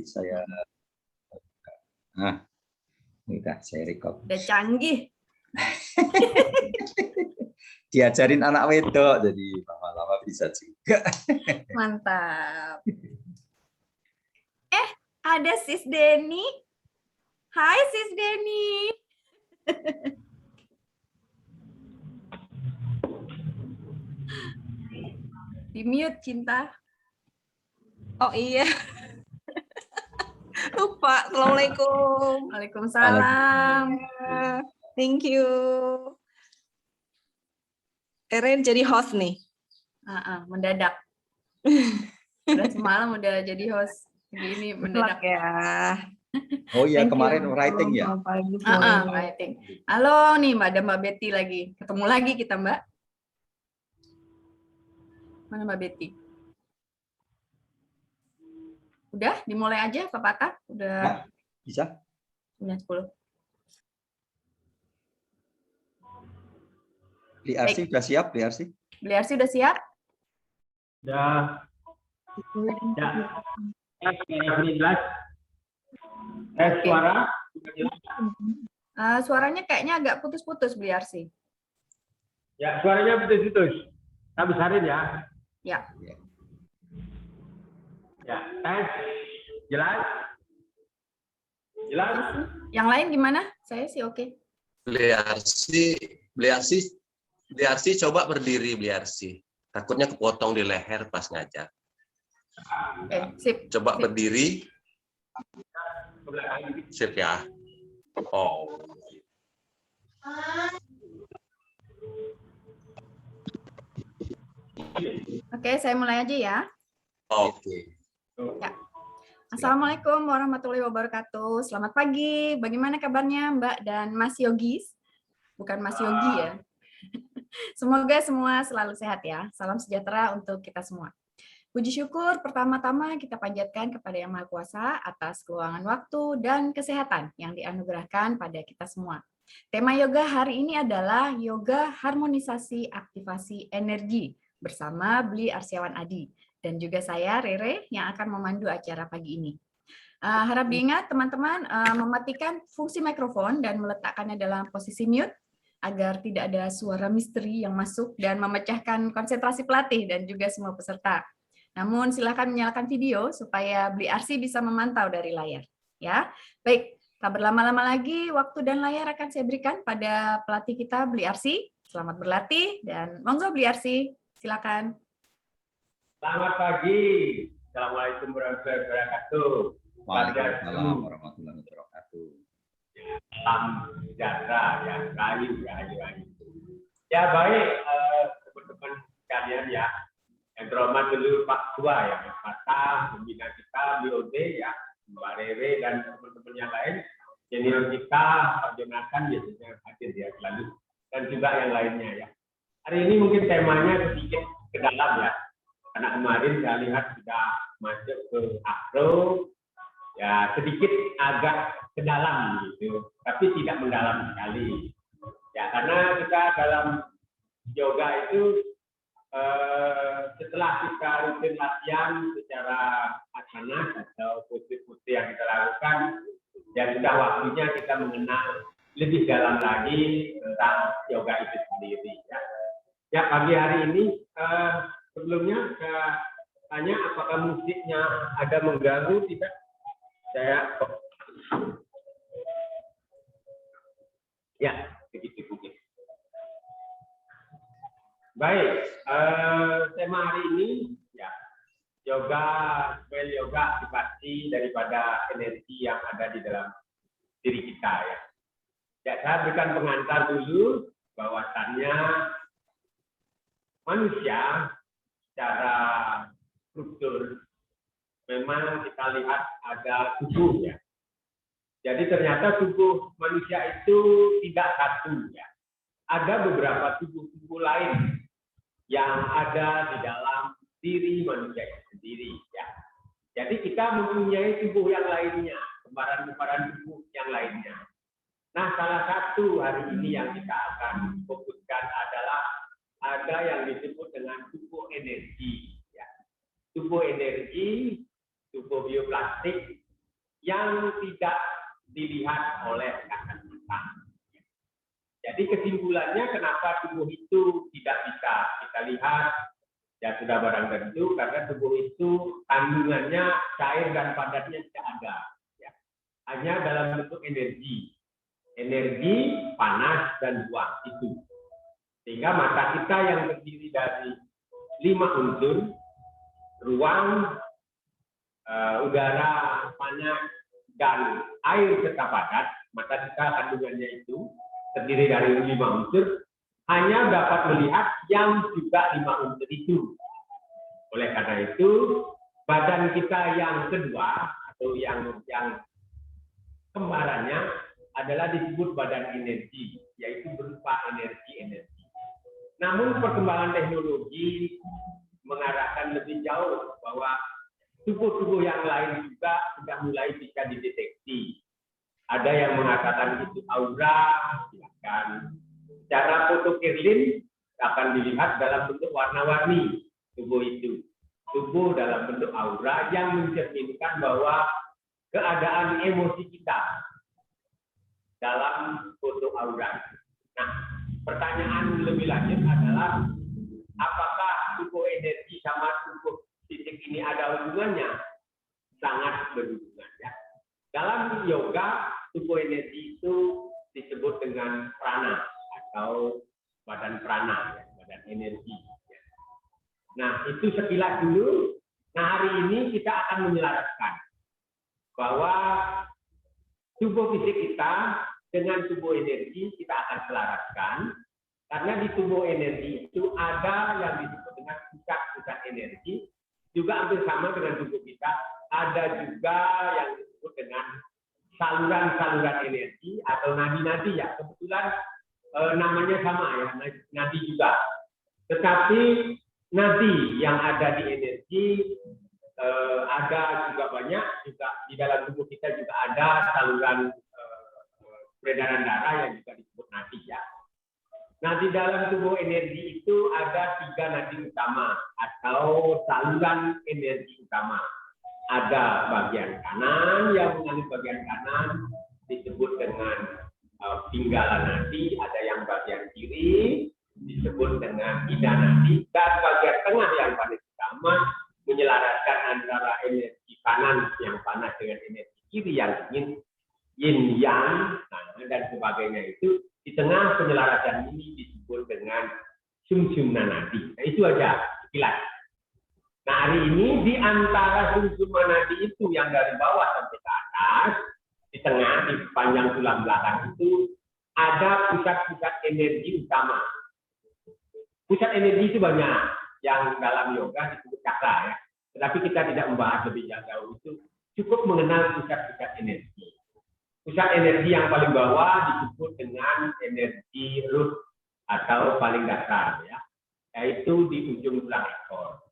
saya. Nah, udah saya record. Udah canggih. Diajarin anak wedok, jadi lama-lama bisa juga. Mantap. Ada Sis Denny. Hai Sis Denny. Di mute Cinta. Oh iya. Lupa. Assalamualaikum. Waalaikumsalam. Thank you. Eren jadi host nih. Mendadak. Udah semalam udah jadi host. Gini mendadak ya. Oh iya, Thank kemarin you. writing ya? Writing. Halo nih Mbak Betty lagi. Ketemu lagi kita Mbak. Mana Mbak Betty? Udah dimulai aja Pak Pata? Udah. Ya, bisa. 9:10. Beli Arsi udah siap, Beli Arsi? Beli Arsi udah siap? Udah. Ya, jelas. Suara? Suaranya kayaknya agak putus-putus Beli Arsi. Ya, suaranya putus-putus. Kita besarin ya. Ya. Ya, tes. Jelas? Jelas? Yang lain gimana? Saya sih oke. Beli Arsi coba berdiri Beli Arsi. Takutnya kepotong di leher pas ngajar. Sip. Coba Sip. berdiri. Sip ya. Oh. Oke, saya mulai aja ya. Oke. Ya. Assalamualaikum warahmatullahi wabarakatuh. Selamat pagi. Bagaimana kabarnya Mbak dan Mas Yogis? Bukan Mas Yogi ya. Semoga semua selalu sehat ya. Salam sejahtera untuk kita semua. Puji syukur pertama-tama kita panjatkan kepada Yang Maha Kuasa atas keluangan waktu dan kesehatan yang dianugerahkan pada kita semua. Tema yoga hari ini adalah yoga harmonisasi aktivasi energi bersama Bli Arsiawan Adi dan juga saya Rere yang akan memandu acara pagi ini. Harap diingat teman-teman mematikan fungsi mikrofon dan meletakkannya dalam posisi mute agar tidak ada suara misteri yang masuk dan memecahkan konsentrasi pelatih dan juga semua peserta. Namun silakan menyalakan video supaya Bli Arsi bisa memantau dari layar. Ya, baik. Tak berlama-lama lagi, waktu dan layar akan saya berikan pada pelatih kita Bli Arsi. Selamat berlatih dan monggo Bli Arsi, silakan. Selamat pagi. Assalamualaikum warahmatullahi wabarakatuh. Waalaikumsalam warahmatullahi wabarakatuh. Salam sejahtera ya, rayu. Ya baik, teman-teman sekalian ya. Yang terhormat dulu Pak Tua ya, Pak Fatah, pembina kita, BOD ya, Mbak Rere dan teman-teman yang lain, senior kita, Pak Jonathan biasanya hadir ya selalu, dan juga yang lainnya ya. Hari ini mungkin temanya sedikit ke dalam ya, karena kemarin saya lihat sudah masuk ke akro, ya sedikit agak ke dalam gitu, tapi tidak mendalam sekali. Ya karena kita dalam yoga itu setelah kita rutin latihan secara asana atau pose-pose yang kita lakukan, ya sudah waktunya kita mengenal lebih dalam lagi tentang yoga itu sendiri. Ya pagi hari ini sebelumnya saya tanya apakah musiknya ada mengganggu tidak? Saya ya begitu mungkin. Baik, tema hari ini ya yoga, aktivasi daripada energi yang ada di dalam diri kita ya. Ya saya berikan pengantar dulu bahwasannya manusia secara struktur memang kita lihat ada tubuh ya. Jadi ternyata tubuh manusia itu tidak satu ya. Ada beberapa tubuh-tubuh lain yang ada di dalam diri manusia itu sendiri ya. Jadi kita mempunyai tubuh yang lainnya, kembaran-kembaran tubuh yang lainnya. Nah, salah satu hari ini yang kita akan fokuskan adalah ada yang disebut dengan tubuh energi ya. Tubuh energi, tubuh bioplastik yang tidak dilihat oleh kasat mata. Jadi kesimpulannya kenapa tubuh itu tidak bisa kita lihat, ya sudah barang tentu karena tubuh itu kandungannya cair dan padatnya tidak ada, ya. Hanya dalam bentuk energi, panas dan ruang itu. Sehingga mata kita yang terdiri dari 5 unsur, ruang, udara, panas, dan air serta padat, mata kita kandungannya itu terdiri dari 5 unsur, hanya dapat melihat yang juga 5 unsur itu. Oleh karena itu, badan kita yang kedua atau yang kembarannya adalah disebut badan energi, yaitu berupa energi. Namun perkembangan teknologi mengarahkan lebih jauh bahwa tubuh-tubuh yang lain juga sudah mulai bisa dideteksi. Ada yang mengatakan itu aura, silakan. Secara fotokirlin akan dilihat dalam bentuk warna-warni tubuh itu. Tubuh dalam bentuk aura yang mencerminkan bahwa keadaan emosi kita dalam foto aura. Nah, pertanyaan lebih lanjut adalah apakah tubuh energi sama tubuh fisik ini ada hubungannya? Sangat berhubungan, ya. Dalam yoga, tubuh energi itu disebut dengan prana atau badan prana, ya, badan energi. Ya. Nah, itu sekilas dulu. Nah, hari ini kita akan menyelaraskan bahwa tubuh fisik kita dengan tubuh energi kita akan selaraskan, karena di tubuh energi itu ada yang disebut dengan pusat-pusat energi, juga hampir sama dengan tubuh kita, ada juga yang disebut dengan saluran-saluran energi atau nadi-nadi, ya. Kebetulan namanya sama, ya, nadi juga. Tetapi nadi yang ada di energi ada juga banyak, juga di dalam tubuh kita juga ada saluran peredaran darah yang juga disebut nadi, ya. Nah, di dalam tubuh energi itu ada 3 nadi utama atau saluran energi utama. Ada bagian kanan yang mengalir bagian kanan disebut dengan pinggala nadi, ada yang bagian kiri disebut dengan ida nadi, dan bagian tengah yang paling utama menyelaraskan antara energi kanan yang panas dengan energi kiri yang dingin, yin yang, dan sebagainya. Itu di tengah penyelarasan ini disebut dengan sumsumna nadi. Nah, itu aja sekilas. Nah, hari ini di antara sumsumna nadi itu yang dari bawah sampai ke atas, di tengah, di panjang tulang belakang itu ada pusat-pusat energi utama. Pusat energi itu banyak, yang dalam yoga disebut cakra, ya. Tetapi kita tidak membahas lebih jauh itu, cukup mengenal pusat-pusat energi. Pusat energi yang paling bawah disebut dengan energi root atau paling dasar, ya, yaitu di ujung tulang ekor.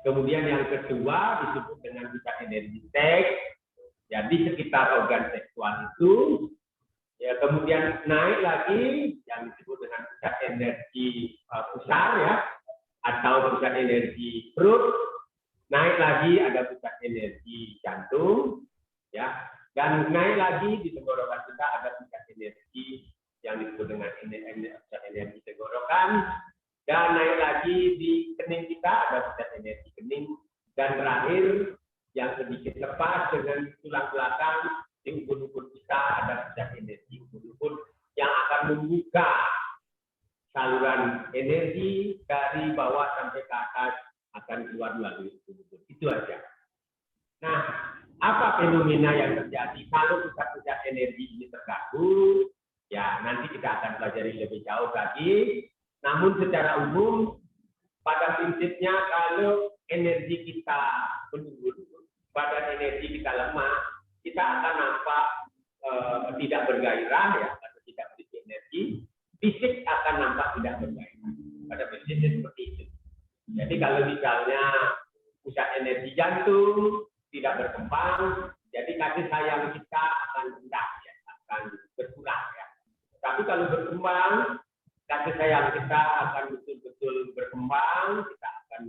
Kemudian yang kedua disebut dengan pusat energi seks, jadi sekitar organ seksual itu. Ya, kemudian naik lagi yang disebut dengan pusat energi pusar, ya, atau pusat energi perut. Naik lagi ada pusat energi jantung, ya. Dan naik lagi di tenggorokan kita ada pusat energi yang disebut dengan pusat energi tenggorokan. Dan naik lagi di kening kita ada pusat energi kening. Dan terakhir yang sedikit lepas dengan tulang belakang di ubun-ubun kita ada pusat energi ubun-ubun yang akan membuka saluran energi dari bawah sampai ke atas, akan keluar melalui ubun-ubun. Itu aja. Nah, apa fenomena yang terjadi kalau pusat-pusat energi ini terganggu? Ya, nanti kita akan pelajari lebih jauh lagi. Namun secara umum, pada prinsipnya kalau energi kita menurun, badan energi kita lemah, kita akan nampak tidak bergairah, ya, atau tidak memiliki energi. Fisik akan nampak tidak bergairah. Pada prinsipnya seperti itu. Jadi kalau misalnya pusat energi jantung tidak berkembang, jadi kasih sayang kita akan rendah, ya, akan berkurang, ya. Tapi kalau berkembang, kasih sayang kita akan betul-betul berkembang, kita akan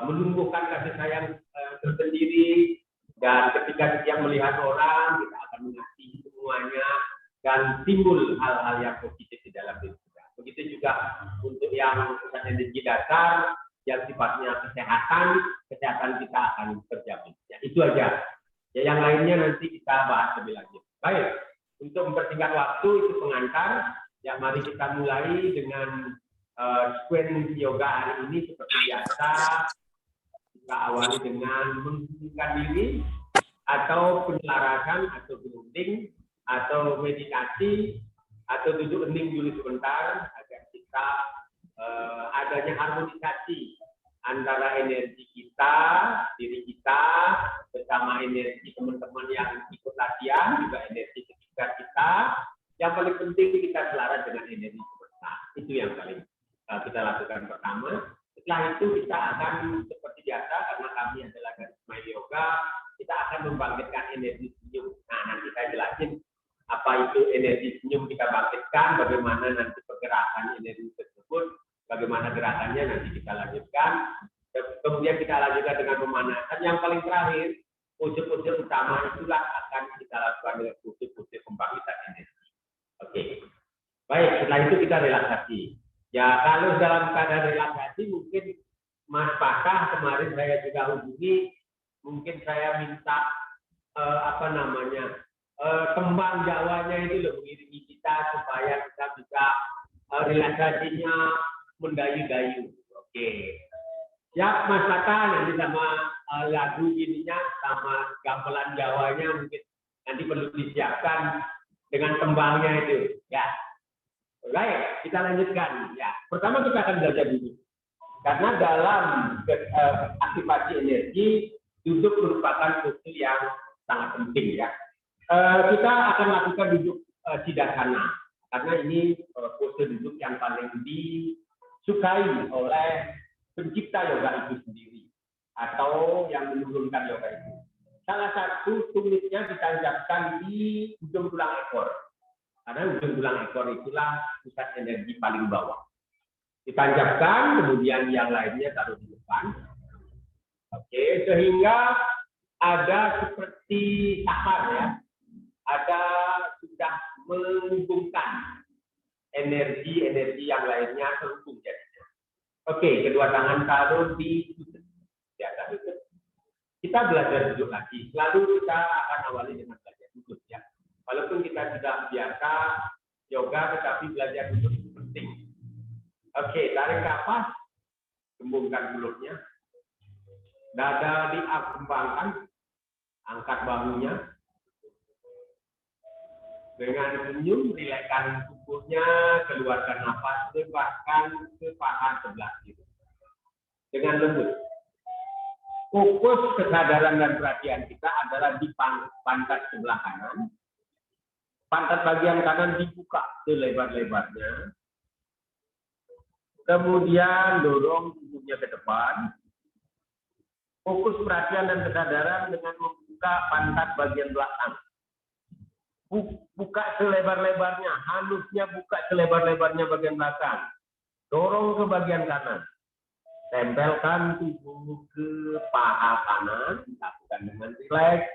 menumbuhkan kasih sayang tersendiri, Dan ketika setiap melihat orang, kita akan mengasihi semuanya dan timbul hal-hal yang positif di dalam diri kita. Begitu juga untuk yang pusat energi dasar, yang sifatnya kesehatan kita akan terjamin. Ya, itu aja. Ya, yang lainnya nanti kita bahas lebih lanjut. Baik, untuk mempersingkat waktu itu pengantar. Ya, mari kita mulai dengan sequence yoga hari ini seperti biasa. Kita awali dengan menghubungkan diri atau penelarasan atau grounding atau meditasi atau duduk hening dulu sebentar agar kita adanya harmonisasi antara energi kita, diri kita bersama energi teman-teman yang ikut latihan, juga energi sekitar kita. Yang paling penting kita selaras dengan energi semesta. Itu yang paling kita lakukan pertama. Setelah itu kita akan seperti biasa, karena kami adalah dari Smile Yoga, kita akan membangkitkan energi senyum. Nah, nanti saya jelasin apa itu energi senyum kita bangkitkan, bagaimana nanti pergerakan energi tersebut, bagaimana gerakannya nanti kita lanjutkan. Kemudian kita lanjutkan dengan pemanasan. Yang paling terakhir, pose-pose utama itulah akan kita lakukan dengan pose-pose pembangkitan energi. Oke. Baik, setelah itu kita relaksasi. Ya, kalau dalam keadaan relaksasi mungkin Mas Pakah kemarin saya juga hubungi, mungkin saya minta tembang Jawanya itu loh mengiringi kita supaya kita bisa relaksasinya mendayu-dayu. Oke. Siap Mas Pakah, nanti sama lagu ininya sama gamelan Jawanya mungkin nanti perlu disiapkan dengan tembangnya itu. Ya. Baik, kita lanjutkan. Ya, pertama kita akan belajar dulu. Karena dalam aktivasi energi, duduk merupakan pose yang sangat penting ya. Kita akan lakukan duduk siddhasana. Karena ini pose duduk yang paling disukai oleh pencipta yoga itu sendiri. Atau yang menurunkan yoga itu. Salah satu tumitnya ditancapkan di ujung tulang ekor. Karena ujung tulang ekor itulah pusat energi paling bawah. Ditancapkan, kemudian yang lainnya taruh di depan. Oke, sehingga ada seperti sahar ya. Ada sudah menghubungkan energi-energi yang lainnya terhubung jadinya. Oke, kedua tangan taruh di atas lutut. Kita belajar duduk lagi. Selalu kita akan awali dengan belajar duduk ya. Walaupun kita sudah biasa yoga, tetapi belajar duduk itu penting. Oke, tarik nafas, kembungkan mulutnya. Dada dikembangkan, angkat bahunya. Dengan senyum, rilekskan tubuhnya, keluarkan nafas, lepaskan ke paha sebelah kiri. Dengan lembut. Fokus kesadaran dan perhatian kita adalah di pantat sebelah kanan. Pantat bagian kanan dibuka selebar-lebarnya. Kemudian dorong tubuhnya ke depan. Fokus perhatian dan kesadaran dengan membuka pantat bagian belakang. Buka selebar-lebarnya, halusnya buka selebar-lebarnya bagian belakang. Dorong ke bagian kanan. Tempelkan tubuh ke paha kanan, lakukan dengan rileks.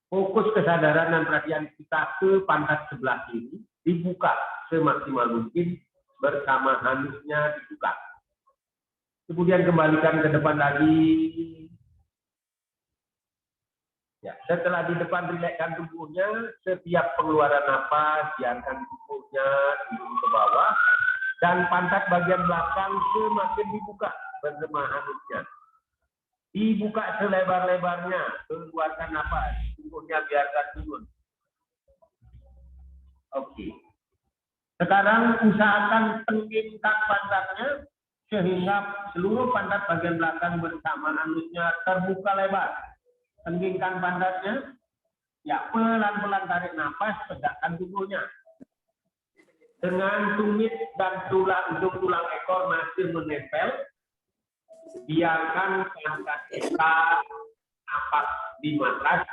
Fokus kesadaran dan perhatian kita ke pantat sebelah kiri, dibuka semaksimal mungkin bersama halusnya dibuka. Kemudian kembalikan ke depan lagi. Ya, setelah di depan rilekskan tubuhnya, setiap pengeluaran nafas biarkan tubuhnya turun ke bawah dan pantat bagian belakang semakin dibuka bersama halusnya. Dibuka selebar-lebarnya, keluarkan nafas, tubuhnya biarkan turun. Oke. Sekarang usahakan tenggingkan pantatnya sehingga seluruh pantat bagian belakang bersama halusnya terbuka lebar. Tenggingkan pantatnya. Ya, pelan-pelan tarik nafas, tegakkan tubuhnya. Dengan tumit dan ujung tulang ekor masih menempel, biarkan pantat kita napas di matras.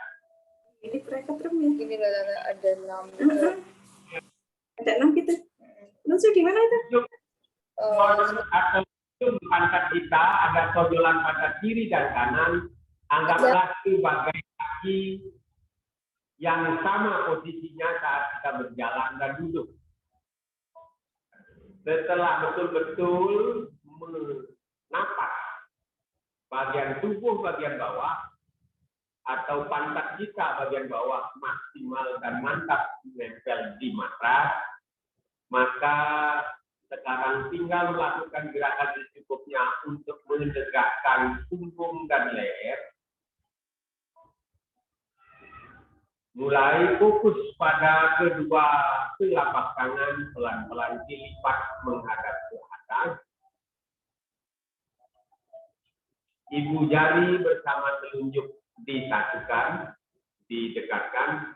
Ini mereka terus. Ini ada 6. Ada 6 gitu. Lucu di mana itu? Atau pantat kita ada tonjolan pantat kiri dan kanan. Anggaplah sebagai kaki kaki yang sama posisinya saat kita berjalan dan duduk. Setelah betul-betul menapas bagian tubuh bagian bawah atau pantat kita bagian bawah maksimal dan mantap menempel di matras, maka sekarang tinggal melakukan gerakan secukupnya untuk mendegakkan punggung dan leher. Mulai fokus pada kedua telapak tangan, pelan-pelan dilipat menghadap ke atas. Ibu jari bersama telunjuk disatukan, didekatkan,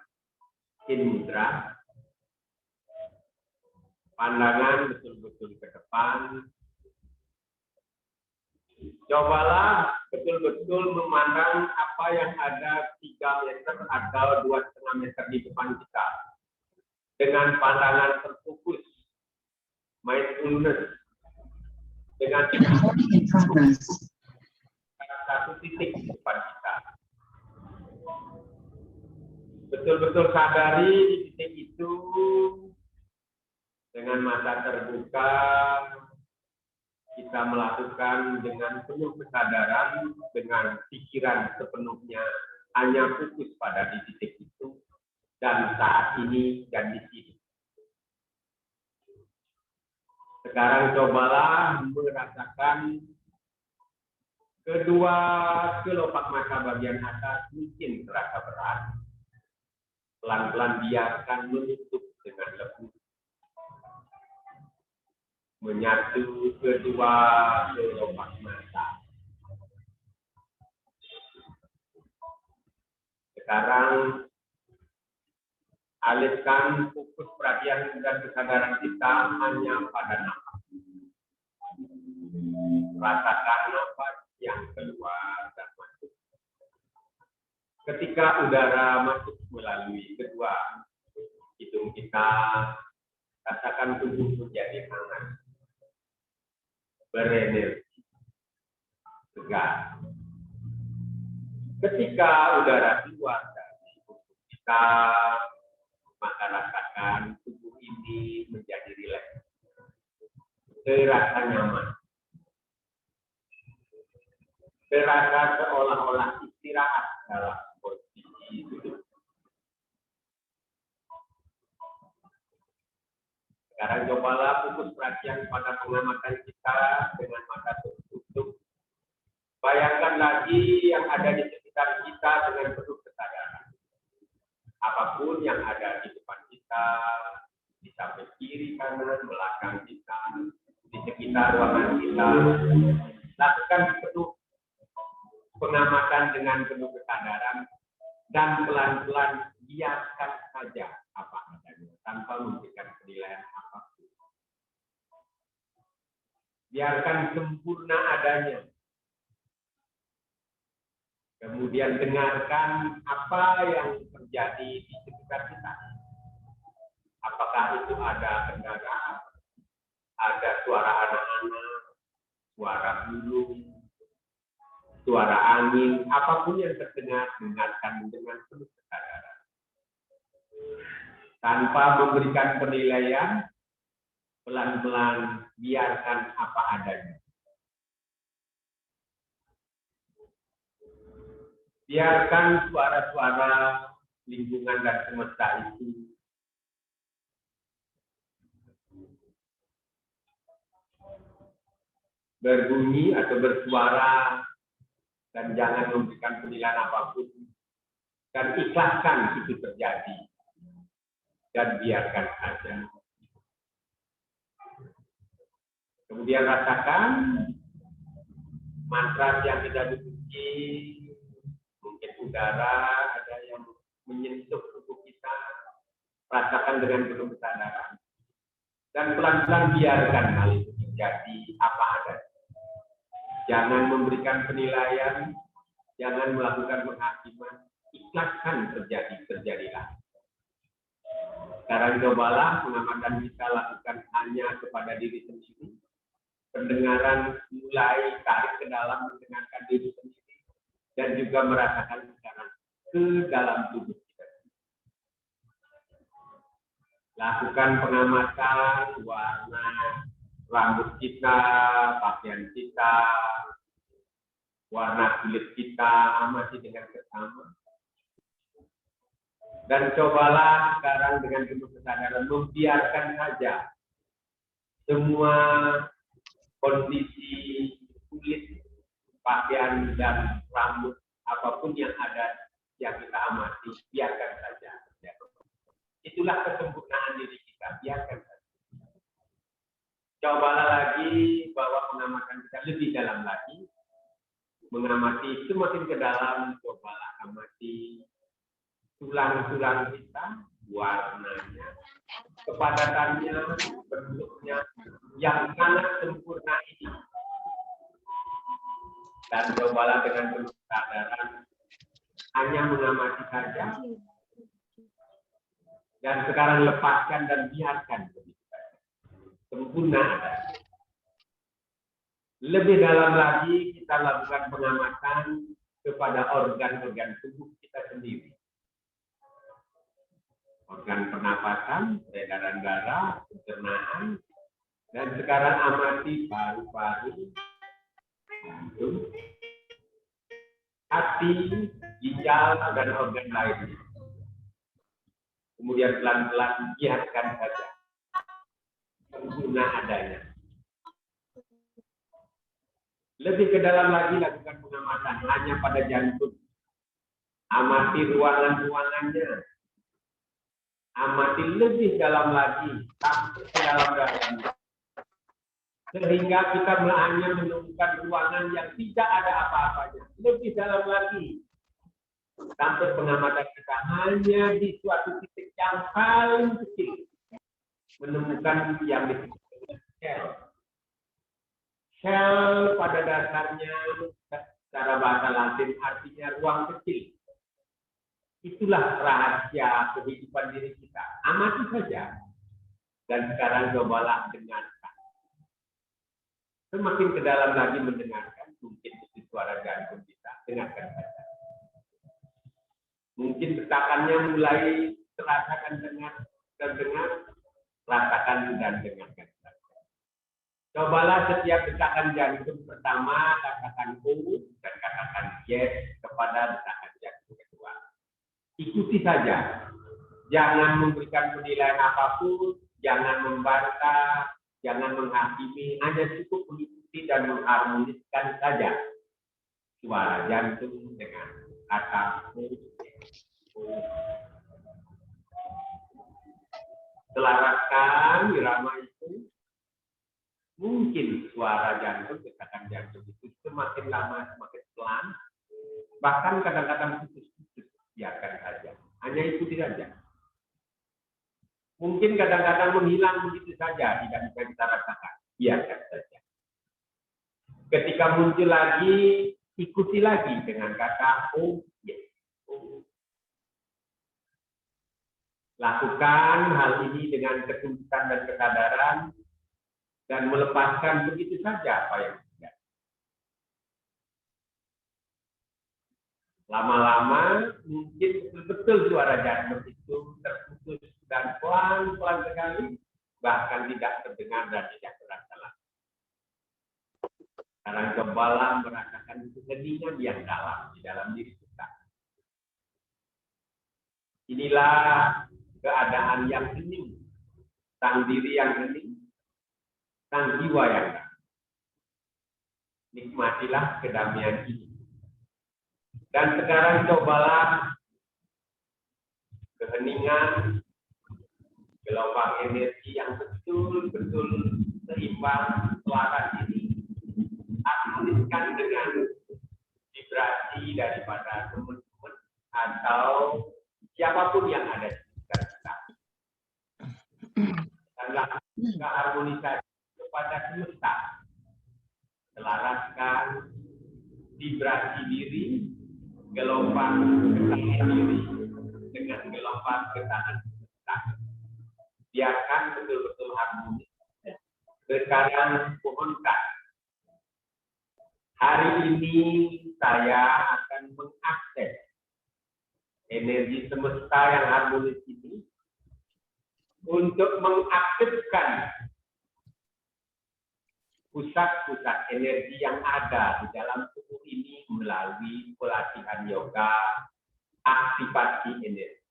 in mudra. Pandangan betul-betul ke depan. Cobalah betul-betul memandang apa yang ada 3 meter atau 2,5 meter di depan kita. Dengan pandangan terfokus, mindfulness. Dengan satu titik di depan kita. Betul-betul sadari di titik itu dengan mata terbuka, kita melakukan dengan penuh kesadaran, dengan pikiran sepenuhnya hanya fokus pada di titik itu dan saat ini dan di sini. Sekarang cobalah merasakan kedua kelopak mata bagian atas mungkin terasa berat. Pelan-pelan biarkan menutup dengan lembut. Menyatu kedua kelopak mata. Sekarang alihkan fokus perhatian dan kesadaran kita hanya pada nafas. Rasakan nafas yang keluar dan masuk. Ketika udara masuk melalui kedua hidung kita, rasakan tubuh menjadi hangat, berenergi, segar. Ketika udara keluar dari tubuh kita, maka rasakan tubuh ini menjadi rileks, terasa nyaman, terasa seolah-olah istirahat dalam posisi duduk. Sekarang cobalah fokus perhatian pada pengamatan kita dengan mata tertutup. Bayangkan lagi yang ada di sekitar kita dengan penuh kesadaran. Apapun yang ada di depan kita, di samping kiri, kanan, belakang kita, di sekitar ruangan kita, lakukan penuh pengamatan dengan penuh kesadaran dan pelan-pelan biarkan saja apa adanya tanpa memberikan penilaian apapun. Biarkan sempurna adanya. Kemudian dengarkan apa yang terjadi di sekitar kita. Apakah itu ada kendaraan, ada suara anak-anak, suara burung, suara angin, apapun yang terdengar, dengarkan dengan penuh kesadaran. Tanpa memberikan penilaian, pelan-pelan biarkan apa adanya. Biarkan suara-suara lingkungan dan semesta itu berbunyi atau bersuara dan jangan memberikan penilaian apapun. Dan ikhlaskan itu terjadi. Dan biarkan saja. Kemudian rasakan mantra yang tidak dikunci, mungkin udara ada yang menyentuh tubuh kita, rasakan dengan penuh kesadaran. Dan pelan-pelan biarkan hal itu terjadi apa adanya. Jangan memberikan penilaian, jangan melakukan penghakiman, ikhlaskan terjadilah. Sekarang cobalah pengamatan kita lakukan hanya kepada diri sendiri. Pendengaran mulai tarik ke dalam mendengarkan diri sendiri dan juga merasakan sekarang ke dalam tubuh kita. Lakukan pengamatan warna rambut kita, pakaian kita, warna kulit kita, amati dengan seksama. Dan cobalah sekarang dengan penuh kesadaran membiarkan saja semua kondisi kulit, pakaian, dan rambut, apapun yang ada yang kita amati, biarkan saja. Itulah kesempurnaan diri kita, biarkan saja. Cobalah lagi bahwa pengamatan kita lebih dalam lagi. Mengamati semakin ke dalam, cobalah amati tulang-tulang kita, warnanya, kepadatannya, bentuknya, yang sangat sempurna ini. Dan cobalah dengan penuh kesadaran, hanya mengamati saja. Dan sekarang lepaskan dan biarkan begitu saja. Sempurna ada. Lebih dalam lagi kita lakukan pengamatan kepada organ-organ tubuh kita sendiri. Organ pernapasan, peredaran darah, pencernaan, dan sekarang amati paru-paru, jantung, hati, ginjal, dan organ lainnya. Kemudian pelan-pelan biarkan saja sempurna adanya. Lebih ke dalam lagi lakukan pengamatan hanya pada jantung. Amati ruangan-ruangannya. Amati lebih dalam lagi sampai ke dalam dalamnya. Sehingga kita hanya menemukan ruangan yang tidak ada apa-apanya. Lebih dalam lagi. Sampai pengamatan kita hanya di suatu titik yang paling kecil. Menemukan yang disebut dengan sel. Sel pada dasarnya secara bahasa Latin artinya ruang kecil. Itulah rahasia kehidupan diri kita. Amati saja. Dan sekarang cobalah dengarkan. Semakin ke dalam lagi mendengarkan, mungkin itu suara jantung kita. Dengarkan saja. Mungkin detakannya mulai terasakan dengar, rasakan dan dengarkan. Cobalah setiap detakan jantung pertama, katakan O dan katakan yes kepada detakan jantung kedua. Ikuti saja. Jangan memberikan penilaian apapun, jangan membantah, jangan menghakimi, hanya cukup mengikuti dan mengharmoniskan saja suara jantung dengan kata O. Selaraskan irama itu. Mungkin suara jantung, detakan jantung itu semakin lama semakin pelan, bahkan kadang-kadang putus-putus, biarkan saja. Hanya ikuti saja. Mungkin kadang-kadang menghilang begitu saja, tidak bisa kita rasakan, biarkan saja. Ketika muncul lagi, ikuti lagi dengan kata oh yes. Oh. Lakukan hal ini dengan ketulusan dan kesadaran, dan melepaskan begitu saja apa yang tidak. Lama-lama mungkin betul suara jantung itu terputus dan pelan-pelan sekali, bahkan tidak terdengar dan tidak terasa lagi. Sekarang cobalah merasakan keheningan yang dalam di dalam diri kita. Inilah keadaan yang hening, sang diri yang hening, sang jiwa yang hening. Nikmatilah kedamaian ini. Dan sekarang cobalah keheningan, gelombang energi yang betul-betul seimbang, selaras ini, harmoniskan dengan vibrasi daripada teman-teman atau siapapun yang ada di sekitar kita. Dan lakukan keharmonisasi kepada semesta. Selaraskan vibrasi diri, gelombang getaran diri dengan gelombang getaran semesta. Biarkan betul-betul harmonis. Sekarang pohonkan. Hari ini saya akan mengakses energi semesta yang harmonis ini untuk mengaktifkan pusat-pusat energi yang ada di dalam tubuh ini melalui pelatihan yoga aktivasi energi.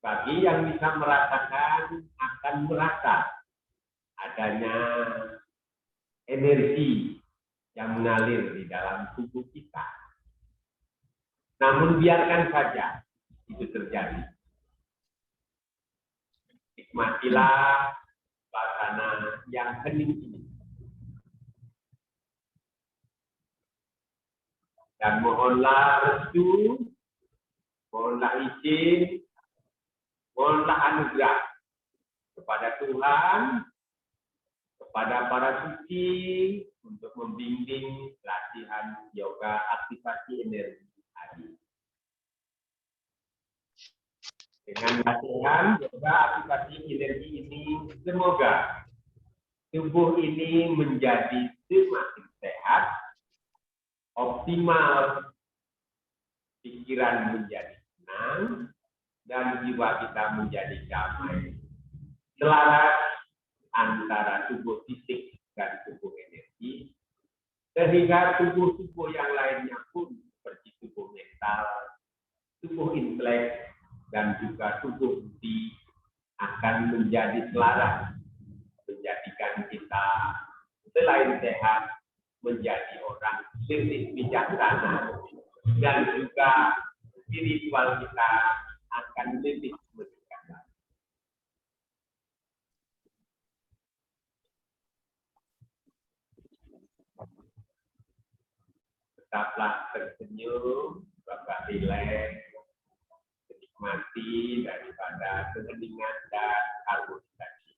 Bagi yang bisa merasakan akan merasa adanya energi yang mengalir di dalam tubuh kita. Namun biarkan saja itu terjadi. Nikmatilah suasana yang hening ini. Dan mohonlah restu, mohonlah izin, mohonlah anugerah kepada Tuhan, kepada para suci untuk membimbing latihan yoga aktivasi energi tadi. Dengan latihan yoga aktivasi energi ini, semoga tubuh ini menjadi semakin sehat, optimal, pikiran menjadi tenang, dan jiwa kita menjadi damai, selaras antara tubuh fisik dan tubuh energi, sehingga tubuh-tubuh yang lainnya pun seperti tubuh mental, tubuh intelek, dan juga tubuh budi akan menjadi selaras, menjadikan kita selain sehat, menjadi orang lebih bijaksana, dan juga spiritual kita akan lebih meningkat. Tetaplah tersenyum, tetaplah rileks, menikmati daripada keheningan dan harmonisasi.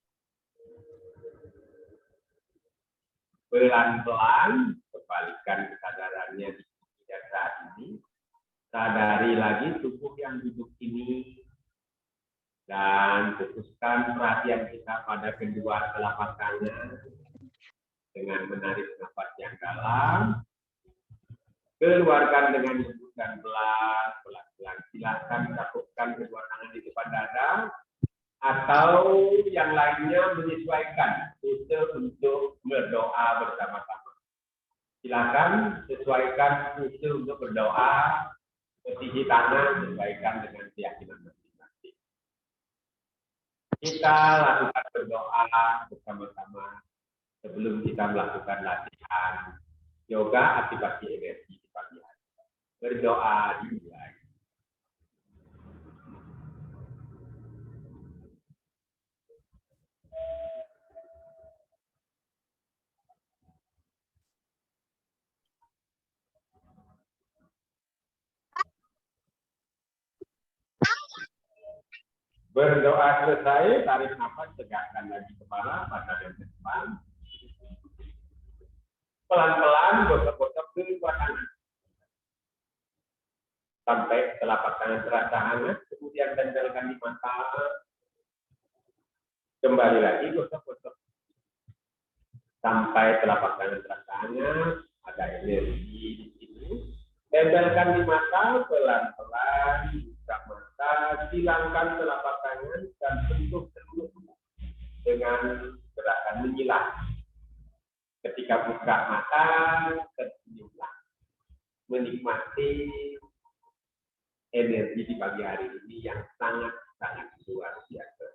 Pelan-pelan kembalikan kesadarannya di saat ini. Sadari lagi tubuh yang duduk ini dan fokuskan perhatian kita pada kedua telapak tangan dengan menarik nafas yang dalam. Keluarkan dengan lembut dan pelan-pelan. Silakan takutkan kedua tangan di depan dada atau yang lainnya menyesuaikan pose untuk berdoa bersama-sama. Silakan sesuaikan pose untuk berdoa, posisi tangan sesuaikan dengan keyakinan masing-masing. Kita lakukan berdoa bersama-sama sebelum kita melakukan latihan yoga aktivasi energi di pagi hari. Berdoa dimulai. Berdoa selesai, tarik nafas, tegakkan lagi kepala, badan ke depan. Pelan-pelan gosok-gosok kedua tangan. Sampai telapak tangan terasa hangat, kemudian tempelkan di mata. Kembali lagi gosok-gosok. Sampai telapak tangan terasa hangat, ada energi di sini. Tempelkan di mata, pelan-pelan, buka mata, silangkan telapak tangan, dan sentuh seluruh tubuh dengan gerakan menyilang. Ketika buka mata, tersenyumlah. Menikmati energi di pagi hari ini yang sangat-sangat luar biasa.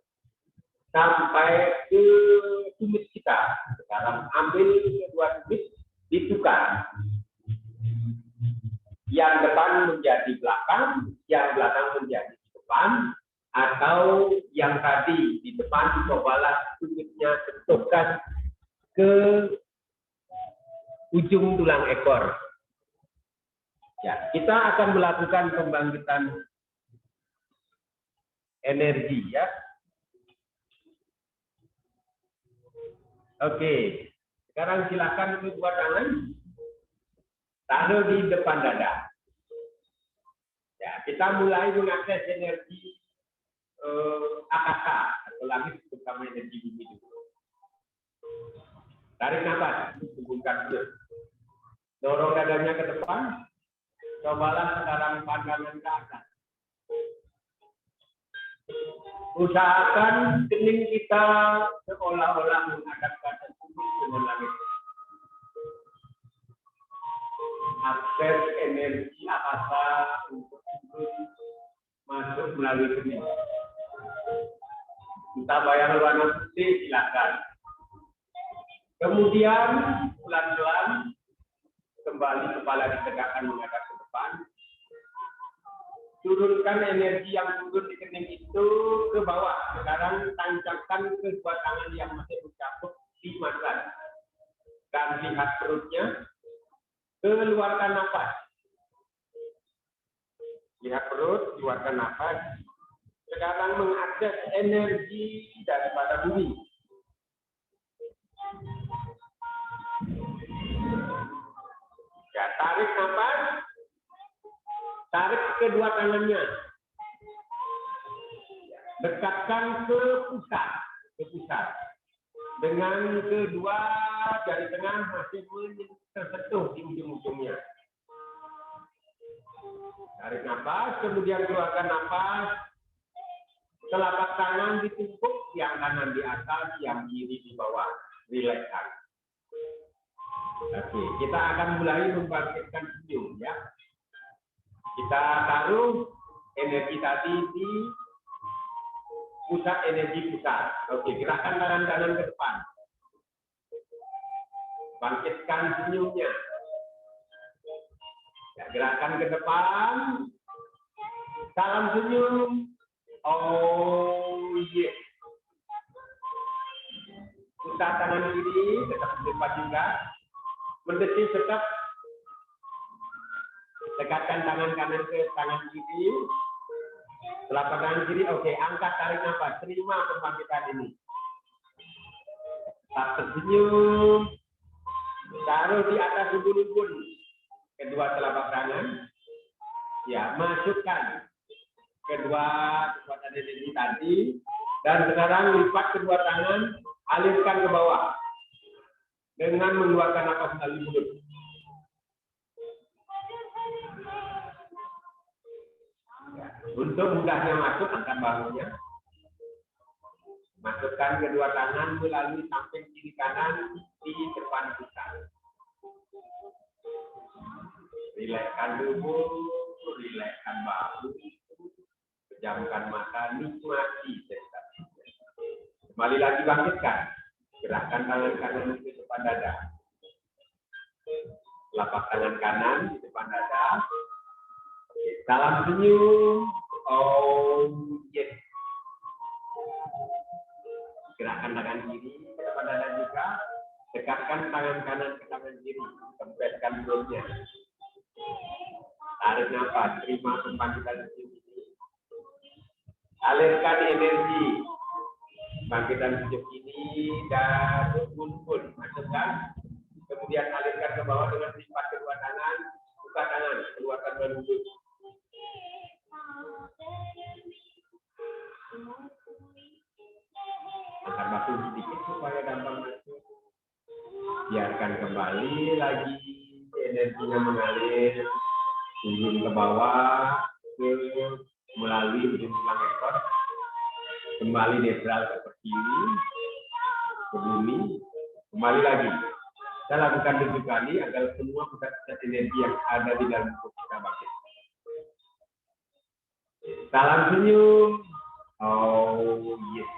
Sampai ke tumit kita. Sekarang ambil kedua tumit, ditukar. Yang depan menjadi belakang, yang belakang menjadi depan, atau yang tadi di depan cobalah tumitnya sentuhkan ke ujung tulang ekor. Ya, kita akan melakukan pembangkitan energi ya. Oke, sekarang silakan kedua tangan taruh di depan dada. Ya, kita mulai mengakses energi akasa atau langit, terutama energi bumi dulu. Tarik nafas, hubungkan perut. Dorong dadanya ke depan. Cobalah sekarang pandangan ke atas. Usahakan kening kita seolah-olah menghadapkan bumi dengan langit. Akses energi angkasa untuk masuk melalui kening. Kita bayar warna putih, silakan. Kemudian pelan-pelan kembali kepala ditegakkan menghadap ke depan. Turunkan energi yang turun di kening itu ke bawah. Sekarang tancapkan kedua tangan yang masih mencakup di masan. Dan lihat perutnya. Keluarkan nafas. Lihat perut, keluarkan nafas. Sekarang mengakses energi daripada bumi. Ya, tarik nafas. Tarik kedua tangannya. Dekatkan ke pusat. Dengan kedua jari tengah masih tersentuh di ujung-ujungnya. Tarik nafas, kemudian keluarkan nafas. Telapak tangan ditumpuk, yang kanan di atas, yang kiri di bawah. Rilekskan. Oke, kita akan mulai membangkitkan senyum ya. Kita taruh energi tadi di pusat energi pusat. Oke, gerakan tangan kanan ke depan. Bangkitkan senyumnya. Ya, gerakan ke depan. Salam senyum. Oh yes. Pusat tangan kiri tetap di depan juga. Mendesis tetap. Dekatkan tangan kanan ke tangan kiri. Telapak tangan kiri, oke. Angkat, tarik nafas. Terima pembangkitan ini. Tak tersenyum. Taruh di atas ubun-ubun. Kedua telapak tangan. Ya, masukkan kedua kekuatan energi tadi. Dan sekarang lipat kedua tangan. Alirkan ke bawah. Dengan mengeluarkan nafas melalui mulut. Untuk mudahnya masuk, angkat bahunya. Masukkan kedua tangan melalui samping kiri kanan di depan pusat. Rilekskan tubuh, rilekskan bahu, pejamkan mata, nikmati sensasi. Kembali lagi bangkitkan. Gerakan tangan kanan di depan dada. Telapak tangan kanan di depan dada. Salam senyum. Oh yes. Gerakan tangan kiri ke depan dada juga. Dekatkan tangan kanan ke tangan kiri. Kempeskan perutnya. Tarik nafas. Terima pembangkitan senyum ini. Alirkan energi bangkitan senyum ini dan ubun-ubun. Masukkan. Kemudian alirkan ke bawah dengan lipat kedua tangan. Buka tangan. Keluarkan menuju. Angkat bahu sedikit supaya gampang masuk. Biarkan kembali lagi energinya mengalir turun ke bawah melalui ujung tulang ekor. Kembali netral seperti ini ke bumi. Kembali lagi. Kita lakukan 7 kali agar semua pusat-pusat energi yang ada di dalam tubuh kita bangkit. Salam senyum. Oh yes.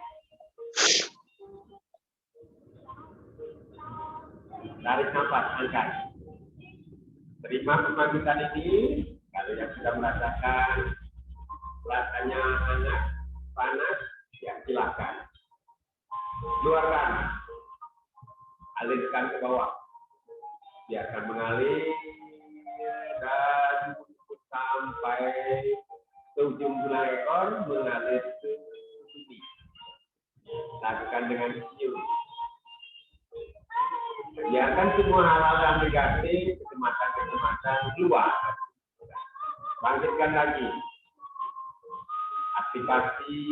Tarik nafas, angkat. Terima pembangkitan ini. Kalau yang sudah merasakan rasanya hangat, panas, ya silakan. Keluarkan. Alirkan ke bawah. Biarkan mengalir dan sampai ke ujung tulang ekor mengalir ke sini. Lakukan dengan senyum. Biarkan semua hal-hal yang negatif, kecemasan keluar. Bangkitkan lagi. Aktivasi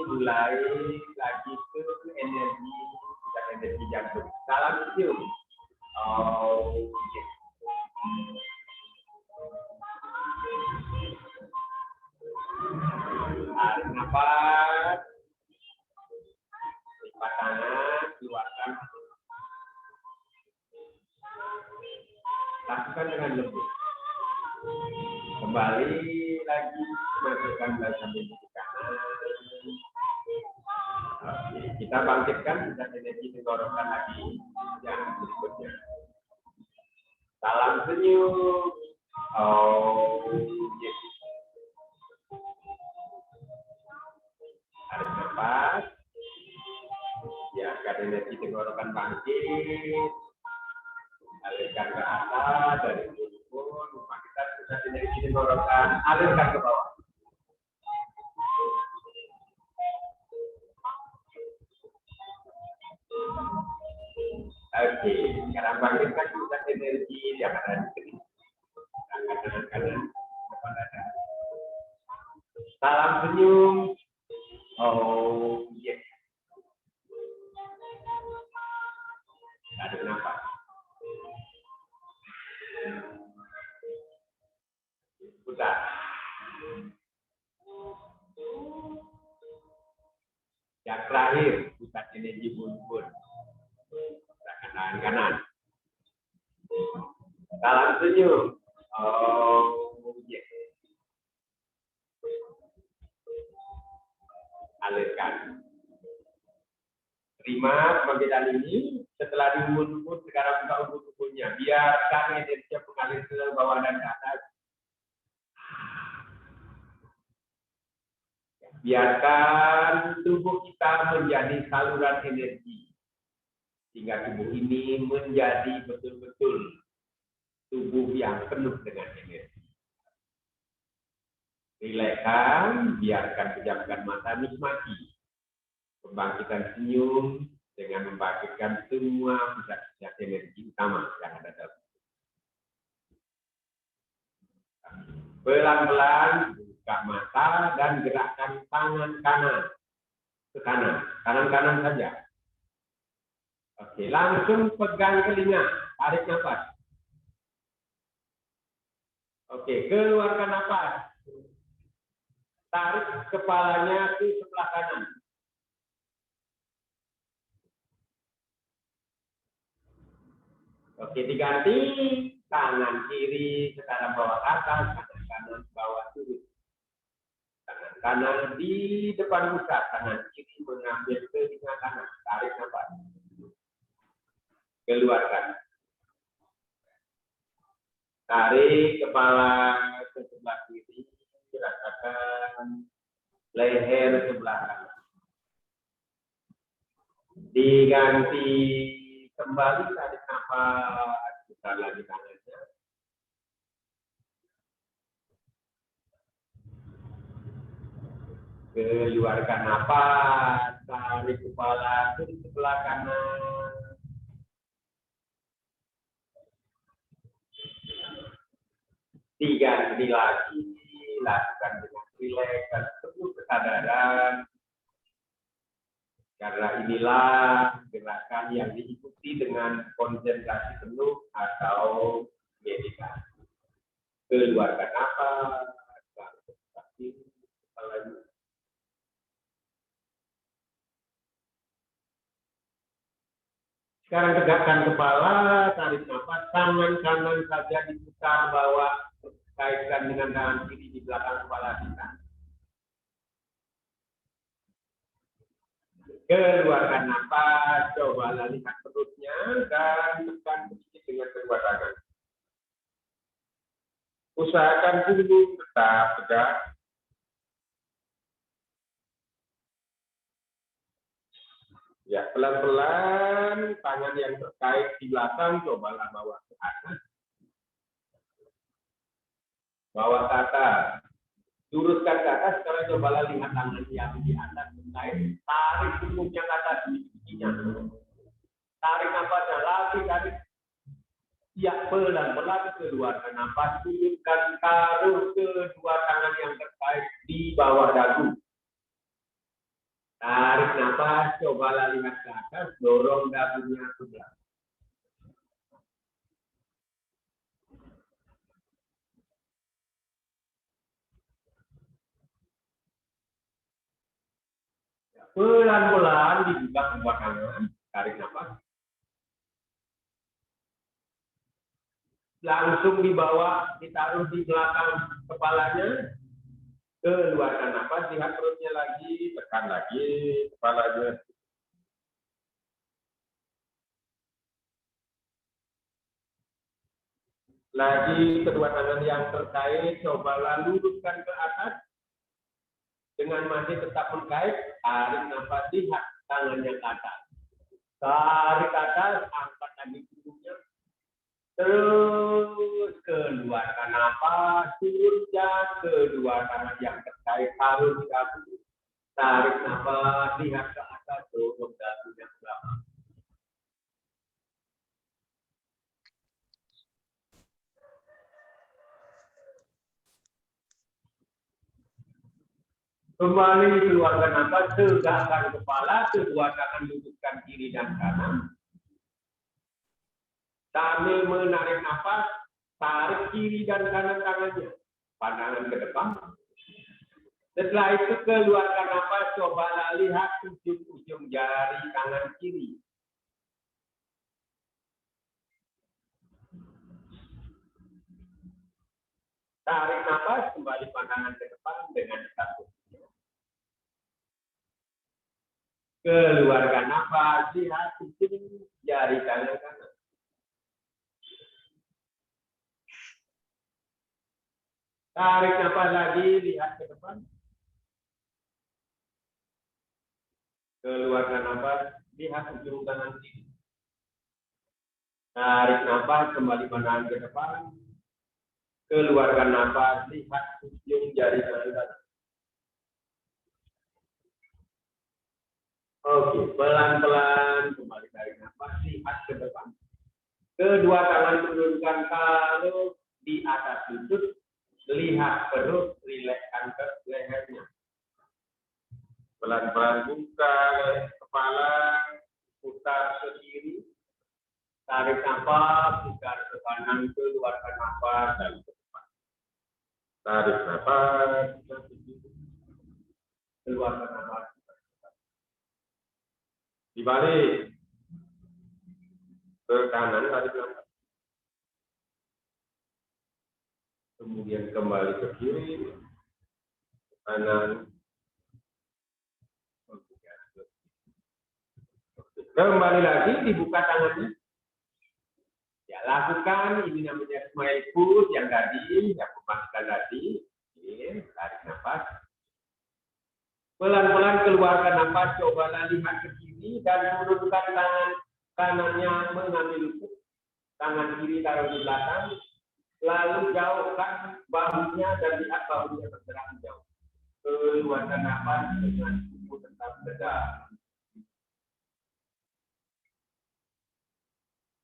mulai lagi ke energi jantung. Salam senyum. Oh, yes. Tarik nafas. tangan, keluarkan. Lakukan dengan lembut. Kembali lagi, masukkan belah sambil ke kanan. Oke, kita bangkitkan, bisa energi tenggorokan lagi. Yang berikutnya. Salam senyum. Oh, yes. Tarik nafas. Biarkan energi tenggorokan bangkit. Alirkan ke atas dari mulut. Kita bisa energi tenggorokan. Alirkan ke bawah. Oke, sekarang bangkitkan pusat energi yang ada di sini. Angkat kanan depan dada. Salam senyum. Oh, yes. Tarik nafas. Putar. Yang terakhir, pusat energi bun-bun. Tangan kanan. Salam senyum. Oh, yes. Alirkan. Terima pembedaan ini. Setelah diumbut-umbut, sekarang buka umbut-umbutnya. Biarkan energi mengalir ke bawah dan ke atas. Biarkan tubuh kita menjadi saluran energi. Sehingga tubuh ini menjadi betul-betul tubuh yang penuh dengan energi. Rilekskan, biarkan pejamkan mata, nikmati pembangkitan senyum dengan membangkitkan semua pusat-pusat energi utama yang ada dalam tubuh. Pelan-pelan buka mata dan gerakkan tangan kanan ke kanan, kanan-kanan saja. Oke, langsung pegang telinga, tarik nafas. Oke, keluarkan nafas. Tarik kepalanya ke sebelah kanan. Oke, diganti tangan kiri sekarang bawah atas, tangan kanan bawah turun. Tangan kanan di depan pusat, tangan kiri mengambil telinga kanan. Tarik nafas. Keluarkan. Tarik kepala ke sebelah kiri, rasakan leher sebelah kanan. Diganti kembali, tarik nafas, putar lagi tangannya. Keluarkan nafas, tarik kepala ke sebelah kanan. Diganti lagi, lakukan dengan rileks dan penuh kesadaran. Karena inilah gerakan yang diikuti dengan konsentrasi penuh atau meditasi. Keluarkan nafas, sekarang tegakkan kepala, tarik nafas, tangan kanan saja diputar bawah, kaitkan dengan tangan kiri di belakang kepala kita. Keluarkan nafas, coba lihat perutnya dan tekan sedikit dengan kedua tangan. Usahakan punggung tetap tegak. Ya, pelan-pelan tangan yang terkait di belakang cobalah bawa ke atas. Bawa ke atas. Luruskan ke atas, sekarang cobalah lihat tangan yang di atas terkait. Tarik punggungnya ke atas, giginya. Tarik nafasnya lagi, tarik. Ya, pelan-pelan keluarkan nafas, tunjukkan taruh kedua tangan yang terkait di bawah dagu. Tarik nafas, cobalah lihat ke atas, dorong dagunya ke belakang. Pelan-pelan dibuka kedua tangan, tarik nafas. Langsung dibawa, ditaruh di belakang kepalanya. Keluarkan nafas, lihat perutnya lagi, tekan lagi kepalanya. Lagi kedua tangan yang terkait, cobalah luruskan ke atas. Dengan masih tetap terkait, tarik nafas, lihat tangannya ke atas. Tarik ke atas, angkat lagi punggungnya. Terus keluarkan nafas, turunkan kedua tangan yang terkait, taruh di dagu. Tarik nafas, lihat ke atas, turun dagunya ke belakang. Kembali keluarkan nafas, tegakkan kepala, kedua tangan dudukkan kiri dan kanan. Sambil menarik nafas, tarik kiri dan kanan tangannya. Pandangan ke depan. Setelah itu keluarkan nafas, cobalah lihat ujung-ujung jari tangan kiri. Tarik nafas, kembali pandangan ke depan dengan satu. Keluarkan nafas, lihat ujung jari tangan kanan. Tarik nafas lagi, lihat ke depan. Keluarkan nafas, lihat ujung tangan kiri. Tarik nafas, kembali pandangan ke depan. Keluarkan nafas, lihat ujung jari tangan kanan. Oke, pelan-pelan kembali tarik nafas, lihat ke depan. Kedua tangan turunkan taruh di atas lutut, lihat perut, rilekskan ke lehernya. Pelan-pelan buka kepala, putar ke kiri, tarik nafas, putar ke kanan, keluarkan nafas, dan ke depan. Tarik nafas, keluarkan nafas. Dibalik ke kanan, tarik nafas. Kemudian kembali ke kiri, ke kanan. Kembali lagi, dibuka tangannya. Ya, lakukan, ini namanya smile pose yang tadi, yang pemasukan tadi. Ini, tarik nafas. Pelan-pelan keluarkan nafas, cobalah lihat ke kiri dan turunkan tangan kanannya mengambil lutut, tangan kiri taruh di belakang, lalu jauhkan bahunya dan lihat bahunya bergerak jauh. Keluarkan nafas dengan tubuh tetap tegak.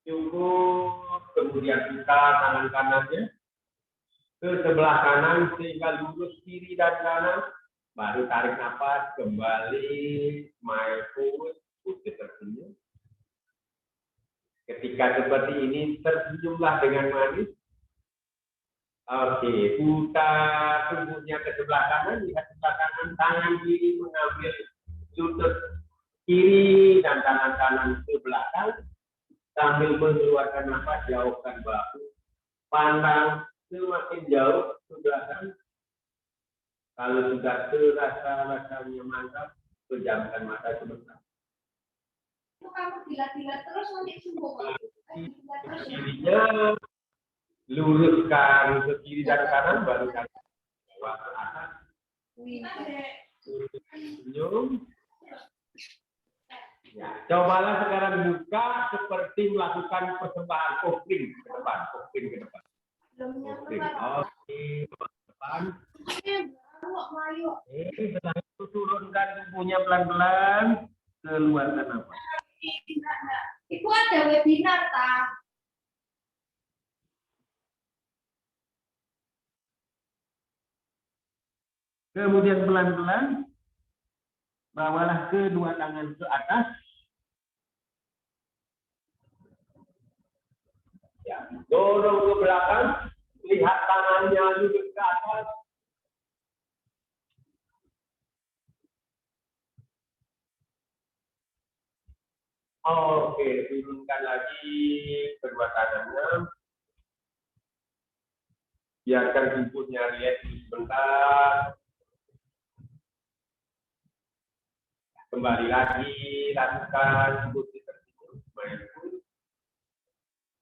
Cukup, kemudian buka tangan kanannya ke sebelah kanan sehingga lurus kiri dan kanan. Baru tarik nafas, kembali smile pose, pose tersenyum. Ketika seperti ini, tersenyumlah dengan manis. Oke, putar tubuhnya ke sebelah kanan, lihat sebelah kanan, tangan kiri mengambil lutut kiri dan tangan kanan ke belakang. Sambil mengeluarkan nafas, jauhkan bahu. Pandang semakin jauh ke belakang. Kalau sudah terasa-rasanya mantap, pejamkan mata sebentar. Kamu gila-gila terus nanti sembuh. Kirinya luruskan ke kiri dan kanan, baru kanan bawa ke atas. Senyum. Ya, cobalah sekarang buka seperti melakukan persembahan kopling ke depan, kopling ke depan. Kopling. Oke, ke depan. Setelah itu turunkan tubuhnya pelan-pelan, keluarkan nafas. Itu ada webinar, tak? Kemudian pelan-pelan, bawalah kedua tangan ke atas. Ya, dorong ke belakang, lihat tangannya duduk ke atas. Oke, turunkan lagi kedua tangannya. Biarkan tubuhnya relax sebentar. Kembali lagi, lakukan seperti tersebut.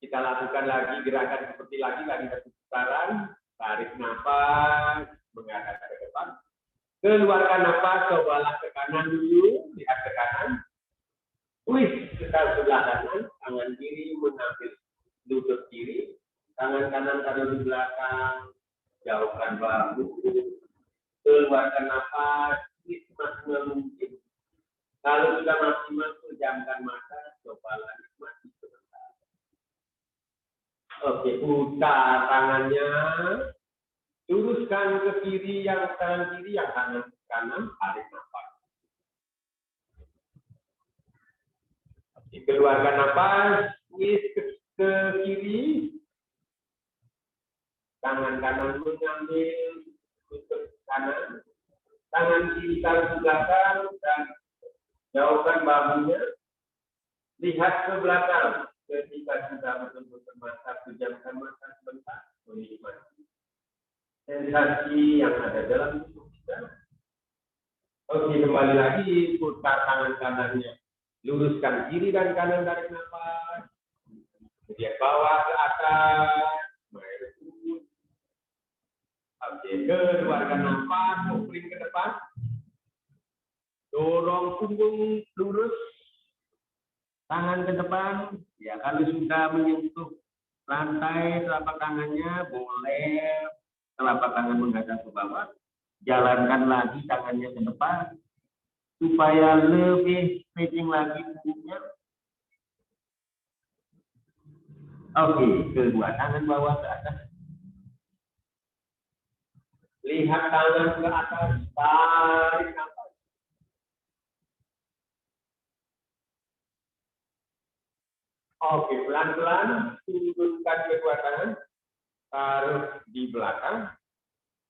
Kita lakukan lagi gerakan seperti lagi satu putaran. Tarik nafas, menghadap ke depan. Keluarkan nafas, cobalah ke kanan dulu, lihat ke kanan. Wih, kita sebelah kanan, tangan kiri mengambil lutut kiri, tangan kanan taruh di belakang, jauhkan bahu, keluarkan nafas, semaksimal mungkin. Kalau sudah maksimal, pejamkan mata, cobalah nikmati sebentar. Oke, putar tangannya, luruskan ke kiri, yang kanan kiri, yang kanan kanan, tarik nafas. Keluarkan nafas, ke kiri, tangan kanan mengambil lutut kanan, tangan kiri taruh di belakang dan jauhkan bahunya, lihat ke belakang. Ketika sudah betul-betul mata, pejamkan mata sebentar, menikmati sensasi yang ada dalam tubuh kita. Oke, kembali lagi, putar tangan kanannya. Luruskan kiri dan kanan, tarik nafas. Kemudian bawa ke atas. Oke, keluarkan nafas, kuping ke depan. Dorong punggung lurus. Tangan ke depan. Ya, kalau sudah menyentuh lantai telapak tangannya, boleh telapak tangan menghadap ke bawah. Jalankan lagi tangannya ke depan. Supaya lebih stretching lagi punggungnya. Oke, kedua tangan bawah ke atas. Lihat tangan ke atas, tarik nafas. Oke, pelan-pelan turunkan kedua tangan, taruh di belakang.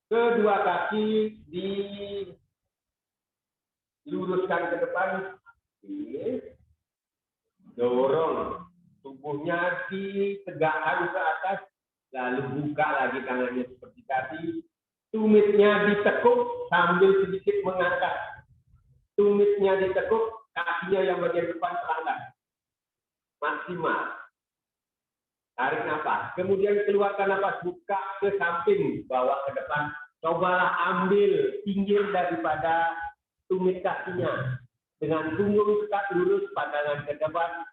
Kedua kaki diluruskan ke depan. Dorong tubuhnya ditegakkan ke atas, lalu buka lagi tangannya seperti tadi. Tumitnya ditekuk sambil sedikit mengangkat. Tumitnya ditekuk, kakinya yang bagian depan terangkat. Maksimal. Tarik nafas. Kemudian keluarkan nafas, buka ke samping, bawa ke depan. Cobalah ambil pinggir daripada tumit kakinya. Dengan punggung tetap lurus, pandangan ke depan.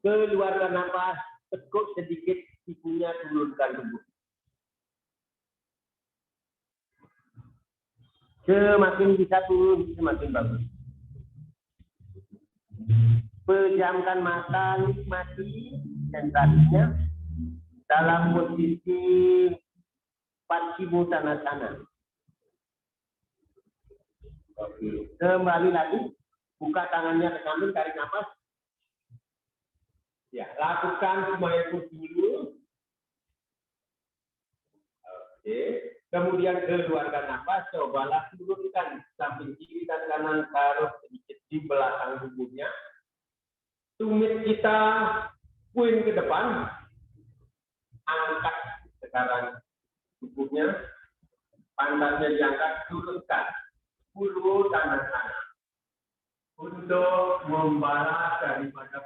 Keluarkan nafas, tekuk sedikit, sikunya turunkan tubuh. Semakin bisa turun, semakin bagus. Pejamkan mata, nikmati sensasinya dalam posisi Paschimottanasana. Oke, kembali lagi, buka tangannya ke samping, tarik nafas. Ya, lakukan semuanya dulu. Oke, kemudian keluarkan nafas, cobalah turunkan samping kiri dan kanan, taruh sedikit di belakang tubuhnya. Tumit kita point ke depan, angkat sekarang tubuhnya, pantatnya diangkat, turunkan, puluh tangan kanan. Untuk membalas daripada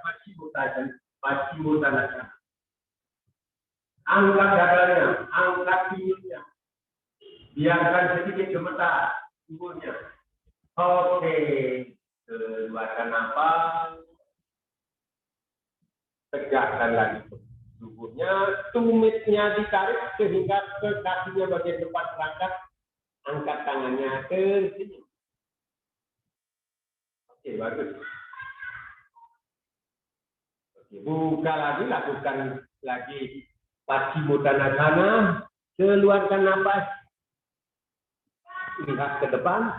Paschimottanasana. Angkat dadanya, angkat pinggirnya. Biarkan sedikit gemetar tubuhnya. Oke, keluarkan nafas. Tegakkan lagi tubuhnya, tumitnya ditarik sehingga ke kakinya bagian depan terangkat. Angkat tangannya ke sini. Oke, bagus. Oke, buka lagi, lakukan lagi Paschimottanasana. Keluarkan nafas. Lihat ke depan.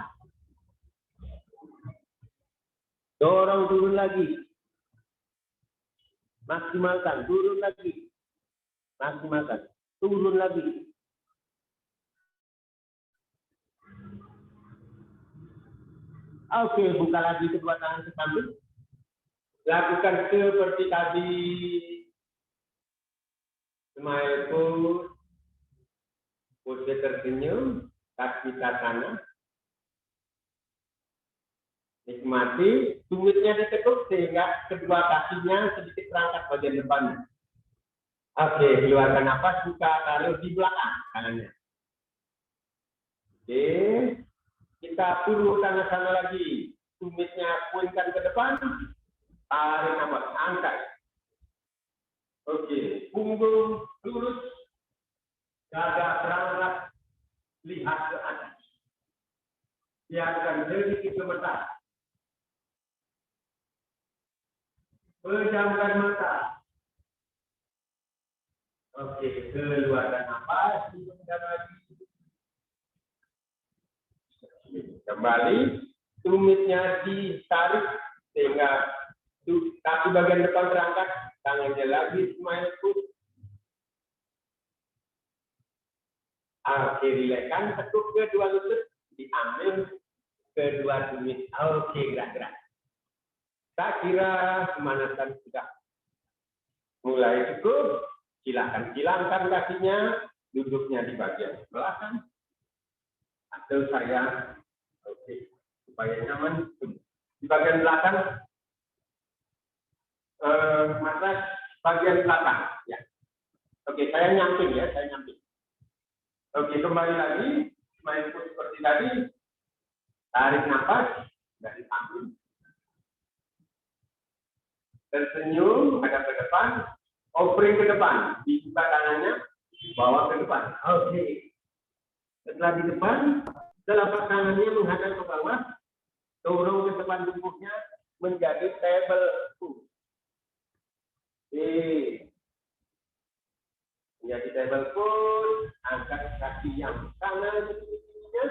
Dorong turun lagi. Maksimalkan, turun lagi. Maksimalkan, turun lagi. Oke, buka lagi kedua tangan ke samping. Lakukan seperti tadi. Smile pose. Pose tersenyum. Kaki ke kanan. Nikmati. Tumitnya ditekuk sehingga kedua kakinya sedikit terangkat bagian depannya. Oke, keluarkan napas. Buka taruh di belakang kanannya. Oke. Kita puluh sana-sana lagi. Tumitnya puingkan ke depan. Tarik nafas, angkat. Oke, punggung lurus. Dada terangkat, lihat ke atas. Biarkan sedikit gemetar. Pejamkan mata. Oke, keluarkan nafas. Kembali, tumitnya ditarik sehingga kaki bagian depan terangkat, tangannya lagi smile pose. Oke, rilekskan, tekuk kedua lutut, diambil kedua tumit. Oke, gerak-gerak. Tak kira pemanasan sudah mulai cukup, silakan hilangkan kakinya, duduknya di bagian belakang. Atau saya, oke, supaya nyaman, di bagian belakang. Matras bagian belakang, ya. Oke, saya nyamping ya, saya nyamping. Oke, kembali lagi, main pose seperti tadi. Tarik nafas dari samping. Tersenyum, hadap ke depan. Offering ke depan, dibuka tangannya, bawa ke depan. Oke. Setelah di depan, telapak tangannya menghadap ke bawah, dorong ke depan tubuhnya menjadi table pose. Menjadi table pose, angkat kaki yang kanan setinggi-tingginya,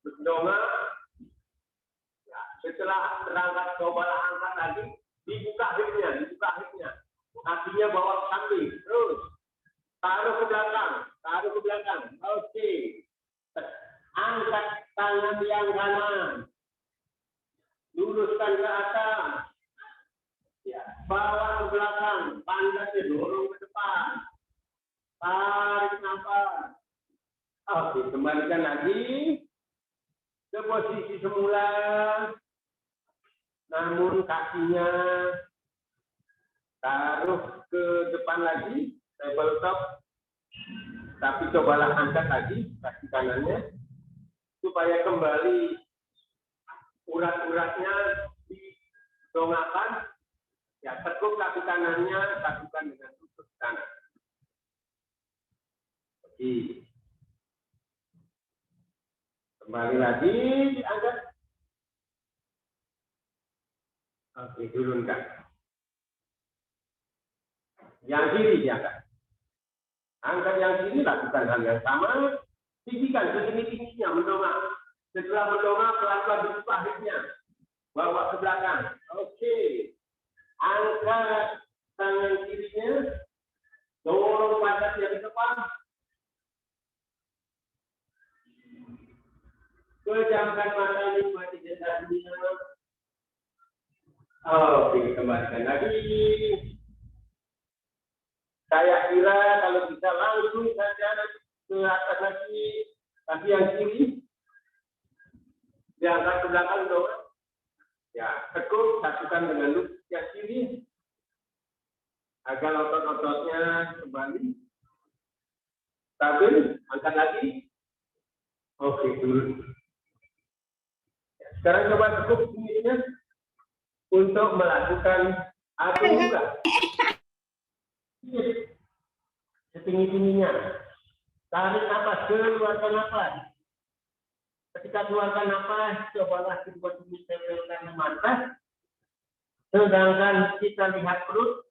berdongak. Ya, setelah terangkat coba angkat lagi, dibuka hipnya, kakinya bawa ke samping, terus taruh ke belakang, oke. Angkat tangan yang kanan, luruskan ke atas. Ya, bawa ke belakang, pandangnya dorong ke depan. Tarik nafas. Oke, kembalikan lagi ke posisi semula. Namun kakinya taruh ke depan lagi, tabletop. Tapi cobalah angkat lagi kaki kanannya supaya kembali urat-uratnya didongakkan. Ya, tekuk kaki kanannya, satukan dengan lutut kanan. Oke. Kembali lagi, diangkat. Oke, turunkan. Yang kiri diangkat. Angkat yang kiri, lakukan hal yang sama. Tinggikan setinggi-tingginya, mendongak. Setelah mendongak, pelan-pelan dibuka hipnya. Bawa ke belakang. Oke. Angkat tangan kirinya, dorong pantatnya ke depan. Pejamkan mata, nikmati sensasinya. Oke, kembalikan lagi. Saya kira kalau bisa langsung saja ke atas lagi, kaki yang kiri. Diangkat ke belakang, dorong. Ya, tekuk, satukan dengan lutut yang kiri agar otot-ototnya kembali stabil. Angkat lagi. Oke, turun. Ya, sekarang coba tekuk tumitnya untuk melakukan atau buka. Setinggi-tingginya. Tarik nafas, keluarkan nafas. Ketika keluarkan nafas, cobalah kedua tumit tempelkan mata. Sedangkan kita lihat perut,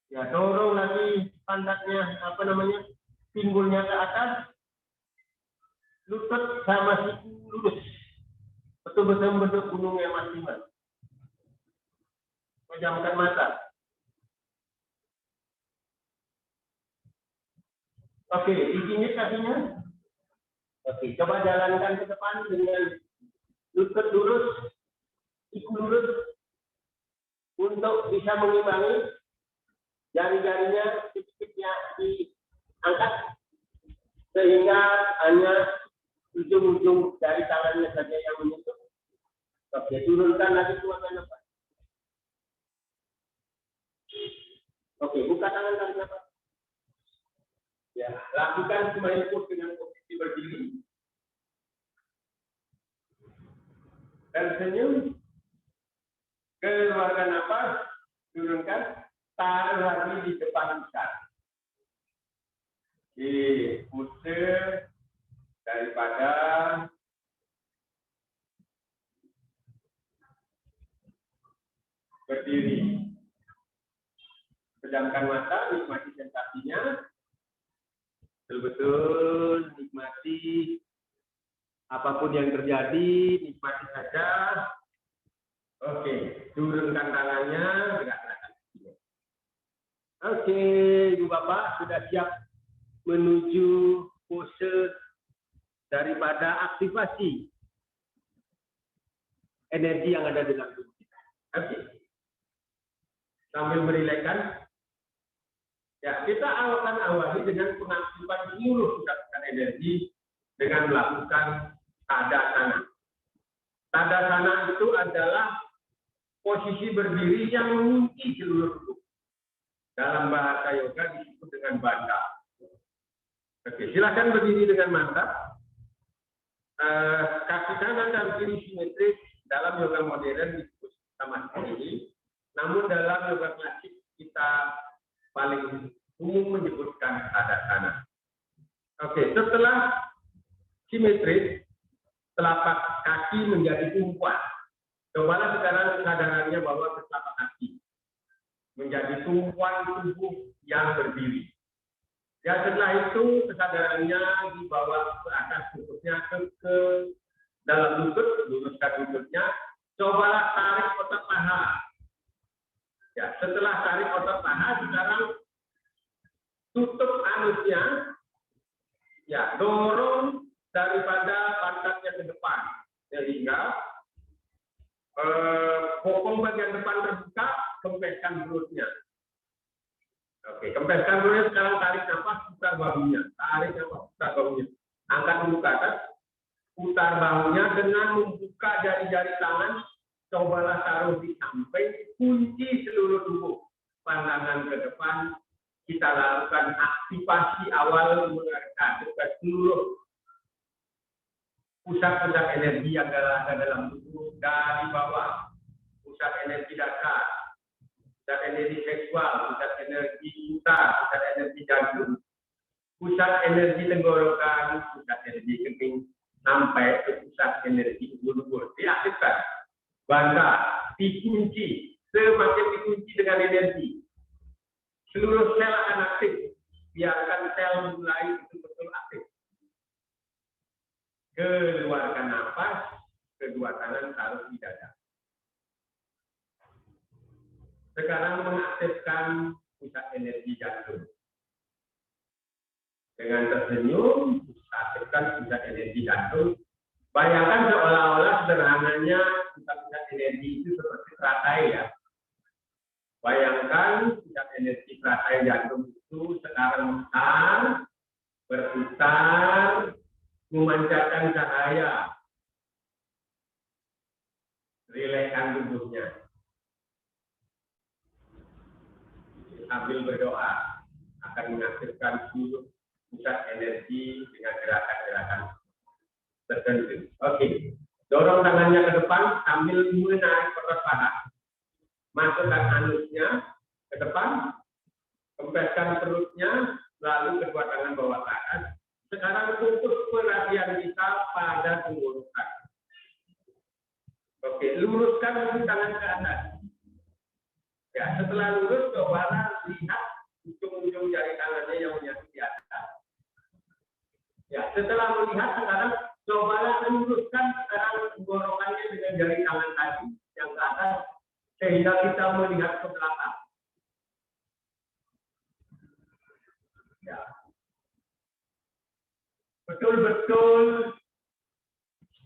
ya dorong lagi pantatnya, pinggulnya ke atas. Lutut sama siku lurus. Betul-betul bentuk gunung yang maksimal. Pejamkan mata. Oke, dikinyit kakinya. Oke, coba jalankan ke depan dengan lutut lurus, siku lurus. untuk bisa mengimbangi jari-jarinya sedikitnya diangkat sehingga hanya ujung-ujung jari tangannya saja yang menyentuh. Oke, turunkan lagi keluarkan nafas. Oke, buka tangan tarik nafas. Ya, lakukan smile pose dengan posisi berdiri. Tersenyum. Keluarkan nafas, turunkan, taruh lagi di depan pusat. Di pusat daripada berdiri. Pejamkan mata, nikmati sensasinya. Betul-betul nikmati apapun yang terjadi, nikmati saja. Oke, turunkan tangannya, gerak-gerakkan. Oke, Ibu Bapak sudah siap menuju pose daripada aktivasi energi yang ada dalam tubuh kita. Oke. Sambil merilekskan, ya kita akan awali dengan pengaktifan seluruh pusat energi dengan melakukan tadasana. Tadasana itu adalah posisi berdiri yang mengunci seluruh tubuh. Dalam bahasa yoga disebut dengan bandha. Oke, silakan berdiri dengan mantap. Kaki kanan dan kiri simetris dalam yoga modern disebut sama seperti ini. Namun dalam yoga klasik kita paling umum menyebutkan tadasana. Oke, setelah simetris, telapak kaki menjadi tumpuan. Cobalah sekarang kesadarannya bahwa telapak kaki menjadi tumpuan tubuh yang berdiri. Ya, setelah itu kesadarannya dibawa ke atas lututnya ke dalam lutut, luruskan lututnya. Cobalah tarik otot paha. Ya, setelah tarik otot paha, sekarang tutup anusnya. Ya, dorong daripada pantatnya ke depan sehingga bokong bagian depan terbuka, kempeskan perutnya. Oke, kempeskan perutnya, sekarang tarik nafas, putar bahunya. Tarik nafas, putar bahunya. Angkat dulu ke atas, putar bahunya dengan membuka jari-jari tangan, cobalah taruh di samping, kunci seluruh tubuh. Pandangan ke depan, kita lakukan aktivasi awal mengaktifkan seluruh pusat-pusat energi yang ada dalam tubuh dari bawah. Pusat energi dasar, pusat energi seksual, pusat energi utar, pusat energi jantung, pusat energi tenggorokan, pusat energi kening, sampai ke pusat energi ubur-ubur. Diaktifkan. Bandha, dikunci. Semakin dikunci dengan energi, seluruh sel akan aktif. Biarkan sel mulai betul-betul aktif. Keluarkan nafas, kedua tangan taruh di dada. Sekarang mengaktifkan pusat energi jantung. Dengan tersenyum, aktifkan pusat energi jantung. Bayangkan seolah-olah sederhananya pusat-pusat energi itu seperti teratai ya. Bayangkan pusat energi teratai jantung itu sekarang berputar, memancarkan cahaya. Rilekskan tubuhnya. Sambil berdoa akan mengaktifkan seluruh pusat energi dengan gerakan-gerakan tertentu. Oke, dorong tangannya ke depan sambil menarik otot paha. Masukkan anusnya ke depan, kempeskan perutnya, lalu kedua tangan bawa ke atas. Sekarang fokus perhatian kita pada tenggorokan. Oke, luruskan lagi tangan ke atas. Ya, setelah lurus, cobalah lihat ujung-ujung jari tangannya yang menyatu di atas. Ya, setelah melihat sekarang, cobalah luruskan sekarang tenggorokannya dengan jari tangan tadi yang ke atas, sehingga kita melihat ke belakang. Ya. Betul-betul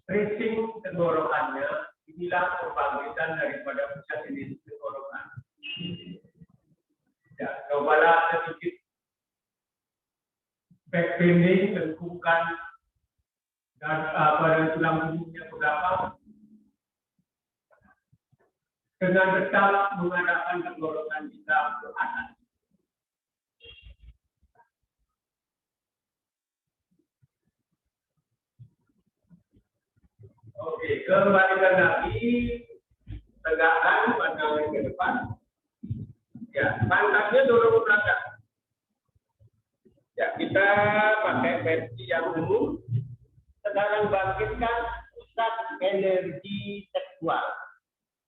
stretching tenggorokannya, inilah pembangkitan daripada pusat energi tenggorokan. back bending, lengkungkan dan tulang punggungnya berapa, dengan tetap mengadakan tenggorokan kita ke atas. Oke, kembalikan lagi, tegakkan pandangan ke depan. Ya, pantatnya dorong ke belakang. Ya, kita pakai versi yang umum. Sekarang bangkitkan pusat energi seksual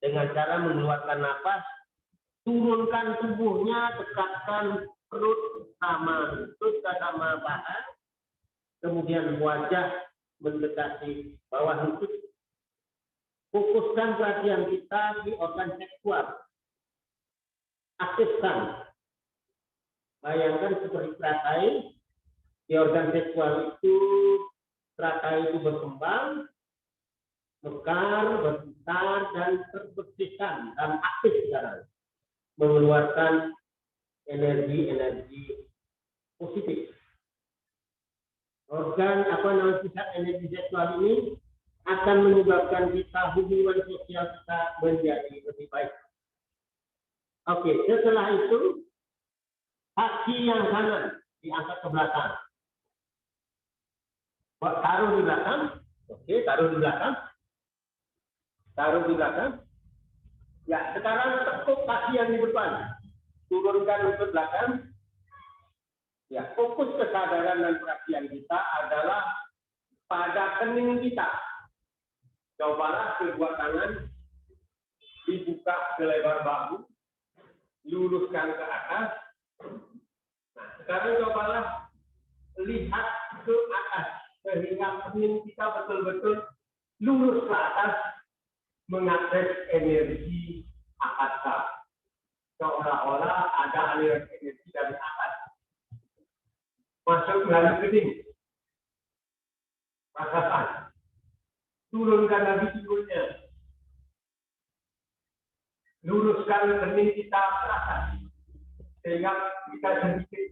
dengan cara mengeluarkan napas, turunkan tubuhnya, dekatkan perut sama lutut sama paha, kemudian wajah mendekati bawah lutut. Fokuskan perhatian kita di organ seksual. Aktifkan. Bayangkan seperti teratai di organ seksual itu, teratai itu berkembang, mekar, berputar, dan terbersihkan dan aktif sekarang, mengeluarkan energi-energi positif. Organ pusat energi seksual ini akan menyebabkan kita hubungan sosial kita menjadi lebih baik. Oke, setelah itu kaki yang kanan diangkat ke belakang. Taruh di belakang. Oke, taruh di belakang. Taruh di belakang. Ya, sekarang tekuk kaki yang di depan. Turunkan lutut belakang. Ya, fokus kesadaran dan perhatian kita adalah pada kening kita. Cobalah kedua tangan dibuka selebar bahu, luruskan ke atas. Nah, sekarang cobalah lihat ke atas sehingga kening kita betul-betul lurus ke atas, mengakses energi akasa. Seolah-olah ada aliran energi dari atas masuk melalui kening. Rasakan. Turunkan lagi pinggulnya. Luruskan kening kita ke atas sehingga kita sedikit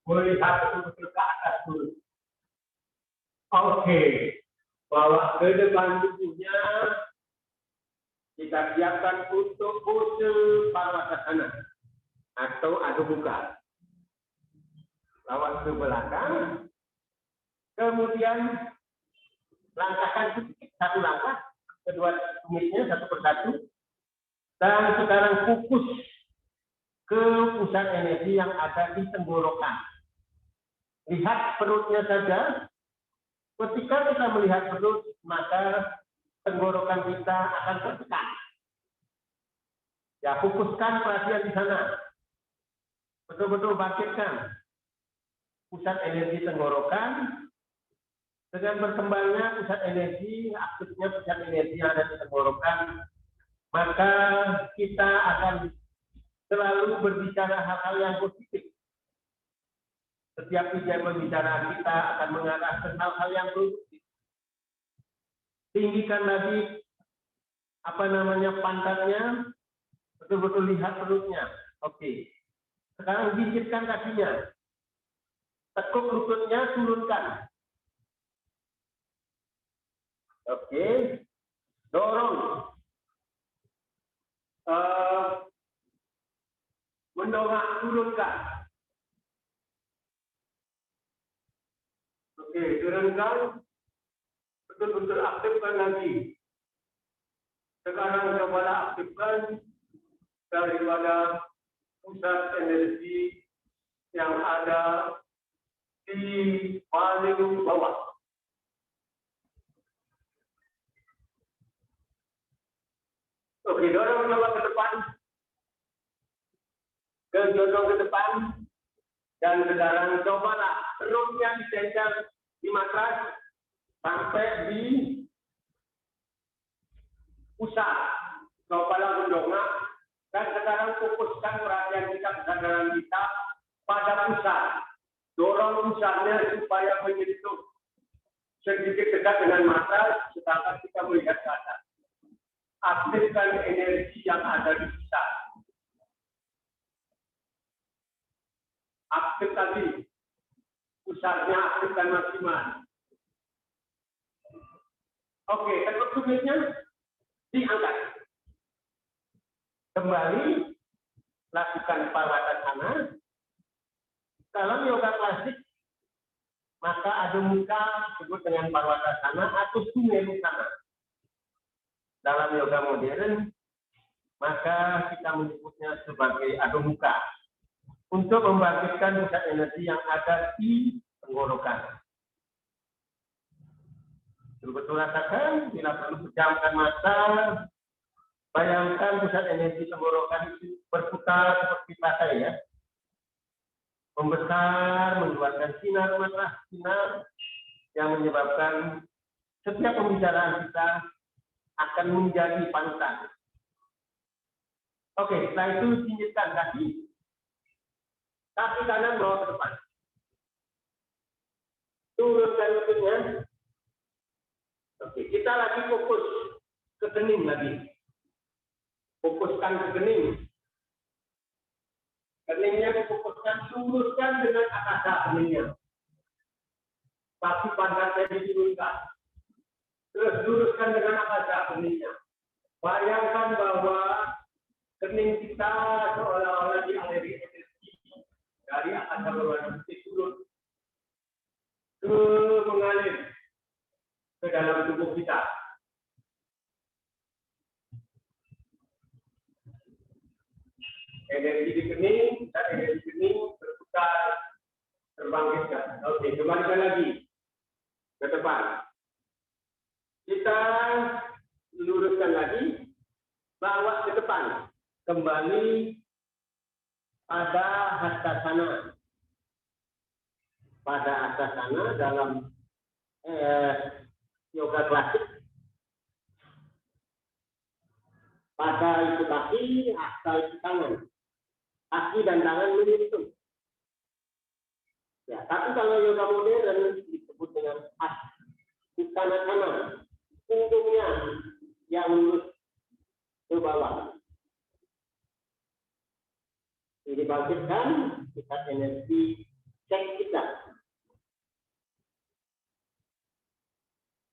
melihat betul-betul ke atas dulu. Oke, bawa ke depan tubuhnya. Kita siapkan untuk pose Parwasana atau adu muka. Bawa ke belakang. Kemudian langkahkan sedikit satu langkah, kedua tumitnya satu persatu. Dan sekarang fokus ke pusat energi yang ada di tenggorokan. Lihat perutnya saja. Ketika kita melihat perut, maka tenggorokan kita akan tertekan. Ya, fokuskan perhatian di sana. Betul-betul bangkitkan pusat energi tenggorokan. Dengan berkembangnya pusat energi, aktifnya pusat energi yang ada di tenggorokan, maka kita akan selalu berbicara hal-hal yang positif. Setiap pembicaraan kita akan mengarah ke hal-hal yang positif. Tinggikan lagi pantatnya, betul-betul lihat perutnya. Oke. Sekarang gigitkan kakinya. Tekuk lututnya, turunkan. Oke. Dorong. Mendongak, turunkan. Oke, turunkan. Betul-betul aktifkan lagi. Sekarang cobalah aktifkan daripada pusat energi yang ada di paling bawah. Oke, dorong coba ke depan. Dorong ke depan. Dan sekarang cobalah perutnya ditempel di matras sampai di pusat. Cobalah mendongak. Dan sekarang fokuskan perhatian kita, kesadaran kita pada pusat. Dorong pusatnya supaya menyentuh sedikit dekat dengan matras, sedangkan kita melihat ke atas. Aktifkan energi yang ada di pusat. Aktif tadi pusatnya aktifkan maksimal. Oke, tekuk tumitnya diangkat. Kembali lakukan parwatasana. Dalam yoga klasik maka Adho Mukha disebut dengan parwatasana atau Sumelusana. Dalam yoga modern maka kita menyebutnya sebagai Adho Mukha untuk membangkitkan pusat energi yang ada di tenggorokan. Betul-betul rasakan, bila perlu pejamkan mata, bayangkan pusat energi tenggorokan itu berputar seperti pasai ya. Membesar, mengeluarkan sinar matahari, sinar yang menyebabkan setiap pembicaraan kita akan menjadi panutan. Oke, setelah itu singgihkan kaki kanan bawa ke depan. Turunkan lututnya. Oke, kita lagi fokus ke kening lagi. Fokuskan ke kening. Keningnya difokuskan, luruskan dengan akasa keningnya. Kaki pantatnya diturunkan. Terus luruskan dengan akasa keningnya. Bayangkan bahwa kening kita seolah-olah dialiri energi dari akasa bawah turun ke mengalir ke dalam tubuh kita. Energi di kening dan energi kening berputar, terbangkitkan. Oke, kembalikan lagi ke depan. Kita luruskan lagi, bawa ke depan. Kembali pada hastasana. Pada hastasana dalam yoga klasik. Pada itu kaki, hasta itu tangan. Kaki dan tangan menyentuh. Ya, tapi kalau yoga modern disebut dengan hastasana. Punggungnya yang lurus ke bawah. Ini bangkitkan pusat energi cek kita.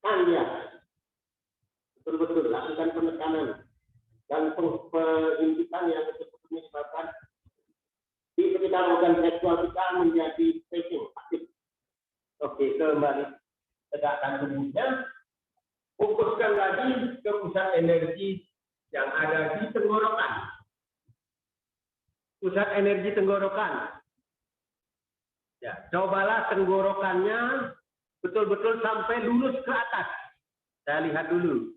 Tanda. Betul-betul lakukan penekanan dan penghimpitan yang betul-betul menyebabkan di sekitar organ seksual kita menjadi stretching aktif. Oke, kembali tegakkan tubuhnya. Fokuskan lagi ke pusat energi yang ada di tenggorokan. Pusat energi tenggorokan. Ya, cobalah tenggorokannya betul-betul sampai lurus ke atas. Saya lihat dulu.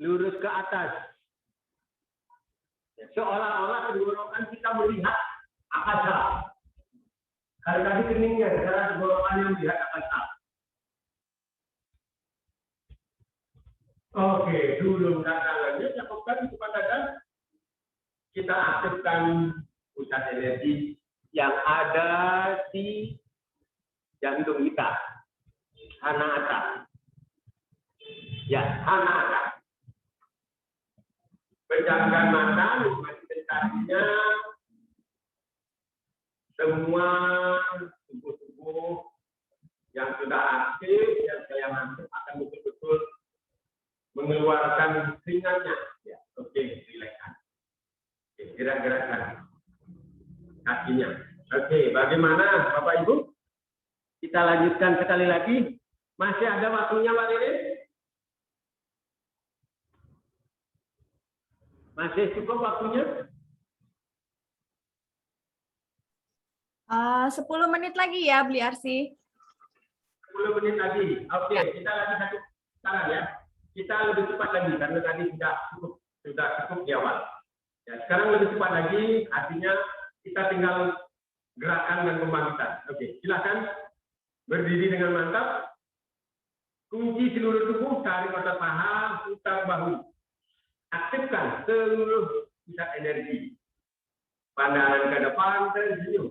Lurus ke atas. Ya, seolah-olah tenggorokan kita melihat akasa. Kalau tadi keningnya, sekarang tenggorokannya melihat akasa. Oke, dulu tangannya lakukan kepada dada. Kita aktifkan pusat energi yang ada di jantung kita. Anahata. Ya, anahata. Pejamkan mata, nikmati tadinya semua tubuh-tubuh yang sudah aktif, yang saya masuk akan betul-betul mengeluarkan keringatnya. Ya, oke, rilekskan. Gerak-gerakkan kakinya. Oke, bagaimana Bapak Ibu? Kita lanjutkan sekali lagi. Masih ada waktunya Pak Dede? Masih cukup waktunya? 10 menit lagi ya, Beli Arsi. 10 menit lagi. Oke, kita lagi satu saran ya. Kita lebih cepat lagi karena tadi sudah cukup di awal. Ya, sekarang lebih cepat lagi, artinya kita tinggal gerakan dan pembangkitan. Oke, silakan berdiri dengan mantap. Kunci seluruh tubuh, tarik otot paha, putar bahu. Aktifkan seluruh pusat energi. Pandangan ke depan, tersenyum.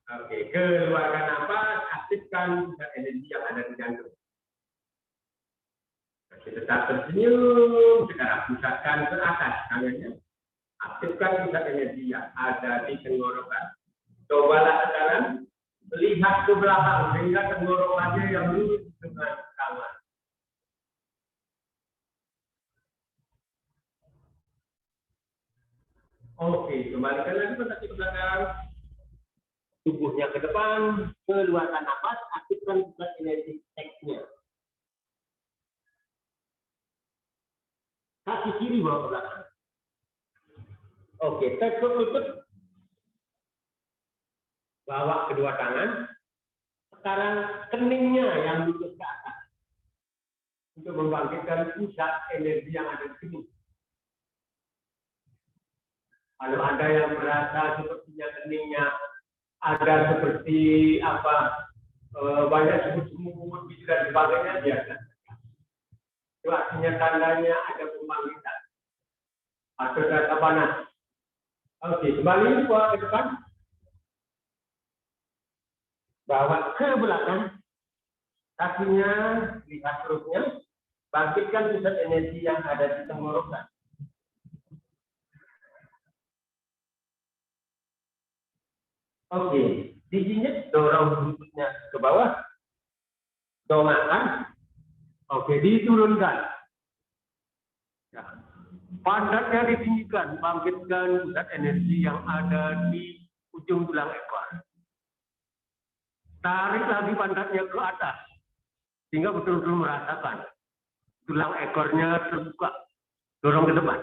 Oke, keluarkan nafas, aktifkan pusat energi yang ada di jantung. Oke, tetap tersenyum, sekarang pusatkan ke atas tangannya. Aktifkan pusat energi yang ada di tenggorokan. Cobalah sekarang melihat ke belakang sehingga tenggorokannya yang lurus dengan tangan. Oke, kembalikan lagi kaki ke belakang. Tubuhnya ke depan, keluarkan nafas, aktifkan pusat energi teksnya. Kaki kiri bawa ke belakang. Oke, tekuk lutut. Bawa kedua tangan. Sekarang keningnya yang lurus ke atas. Untuk membangkitkan pusat energi yang ada di kening. Kalau ada yang merasa sepertinya keningnya ada seperti apa banyak semut-semut dan sebagainya, biasa. Itu artinya tandanya ada pembangkitan atau data panas. Oke, kembali ke depan, bawa ke belakang, kakinya lihat perutnya, bangkitkan pusat energi yang ada di tenggorokan. Oke, dijinyit, dorong lututnya ke bawah, dongakkan. Oke, diturunkan. Ya. Pantatnya ditinggikan, bangkitkan pusat energi yang ada di ujung tulang ekor. Tarik lagi pantatnya ke atas, sehingga betul-betul merasakan tulang ekornya terbuka. Dorong ke depan.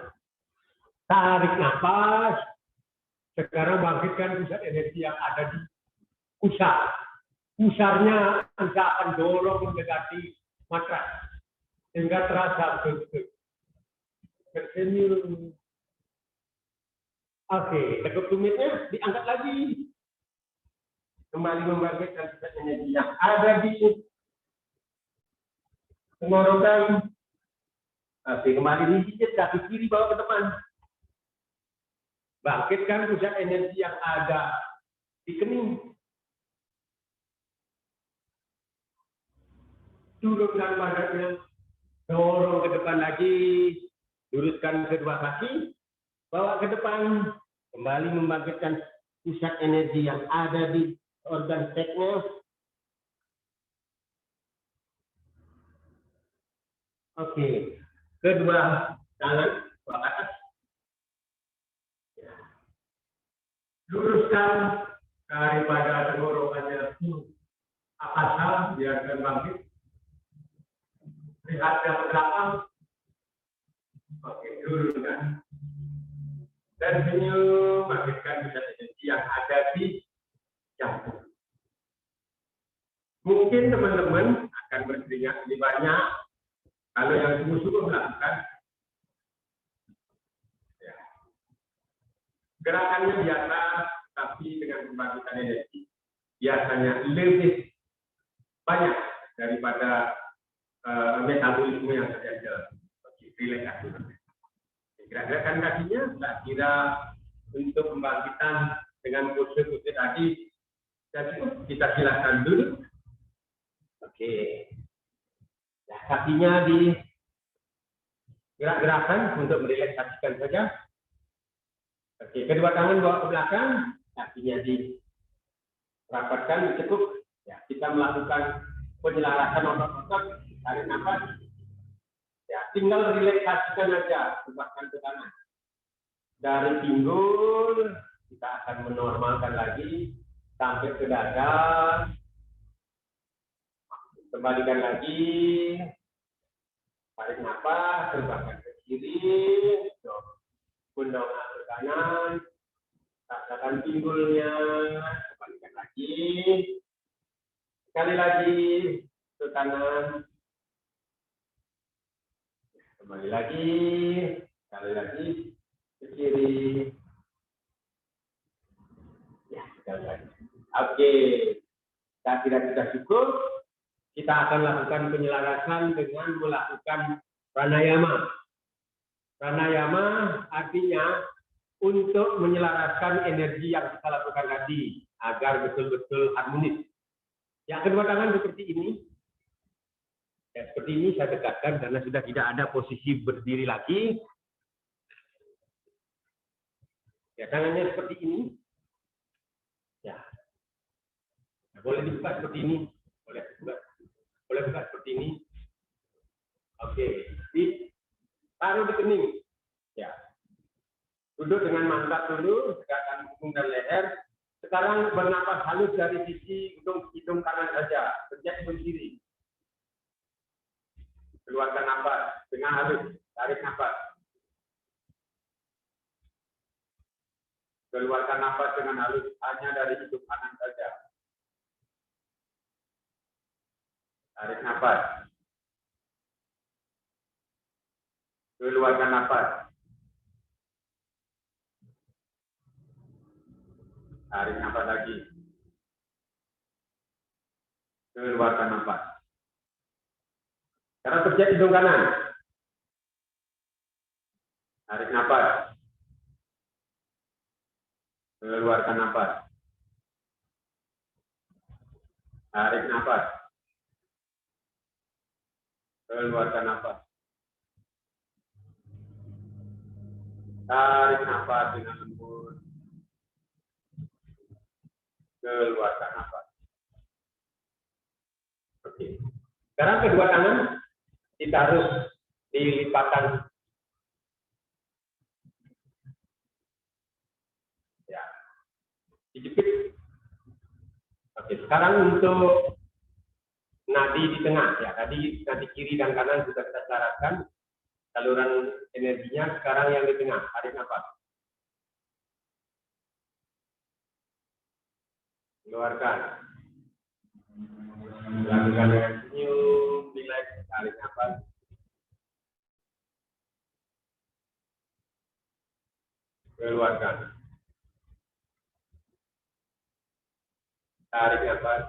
Tarik nafas. Sekarang bangkitkan pusat energi yang ada di pusar. Pusarnya Anda akan dorong mendekati matras sehingga terasa betul-betul tersenyum. Oke, teguk tumitnya diangkat lagi. Kembali membangkitkan pusat energi yang ada di tenggorokan. Oke, kembali dijijit kaki kiri bawa ke depan. Bangkitkan pusat energi yang ada di kening. Turunkan badannya, dorong ke depan lagi, luruskan kedua kaki, bawa ke depan, kembali membangkitkan pusat energi yang ada di organ seknya. Oke, kedua tangan bawa ke atas. Luruskan daripada tenggorokannya akasa, biarkan bangkit. Lihat ke belakang. Oke, turunkan. Dan senyum, bangkitkan pusat energi yang ada di jantung. Mungkin teman-teman akan berkeringat lebih banyak kalau yang sungguh-sungguh melakukan. Gerakannya biasa, tapi dengan pembangkitan energi biasanya lebih banyak daripada metabolisme yang terjadi. Relaksasi. Gerakan kakinya, saya kira untuk pembangkitan dengan pose-pose tadi, jadi kita silakan dulu. Oke, nah, kakinya di gerak-gerakan untuk merelaksasikan saja. Oke, kedua tangan bawa ke belakang, kakinya dirapatkan, ditekuk. Ya, kita melakukan penyelarasan otot-otot, tarik nafas. Ya, tinggal relaksasikan aja, ubahkan ke kanan. Dari pinggul, kita akan menormalkan lagi sampai ke dada. Kembalikan lagi, tarik nafas, ubahkan ke kiri. Pundang ke kanan, rasakan pinggulnya, kembalikan lagi, sekali lagi ke kanan, kembali lagi, sekali lagi ke kiri, ya sekali lagi. Oke, saya kira sudah cukup. Kita akan lakukan penyelarasan dengan melakukan pranayama. Pranayama artinya untuk menyelaraskan energi yang kita lakukan tadi agar betul-betul harmonis. Yang kedua tangan seperti ini. Ya, seperti ini saya dekatkan karena sudah tidak ada posisi berdiri lagi. Ya, tangannya seperti ini. Ya. boleh dibuka seperti ini, boleh buka seperti ini. Oke, taruh di kening. Ya, duduk dengan mantap dulu, tegakkan punggung dan leher. Sekarang bernapas halus dari sisi hidung kanan saja, sejak hidung kiri. Keluarkan nafas dengan halus, tarik nafas. Keluarkan nafas dengan halus, hanya dari hidung kanan saja. Tarik nafas. Keluarkan nafas. Tarik nafas lagi. Keluarkan nafas. Sekarang pencet hidung kanan. Tarik nafas. Keluarkan nafas. Tarik nafas. Keluarkan nafas. Tarik nafas dengan lembut. Keluarkan nafas. Oke. Sekarang kedua tangan ditaruh di lipatan. Ya. Dijepit. Oke, sekarang untuk nadi di tengah ya. Tadi nadi kiri dan kanan sudah kita syaratkan. Saluran energinya sekarang yang di tengah. Tarik nafas. Keluarkan. Lakukan dengan senyum, relax, tarik nafas. Keluarkan. Tarik nafas.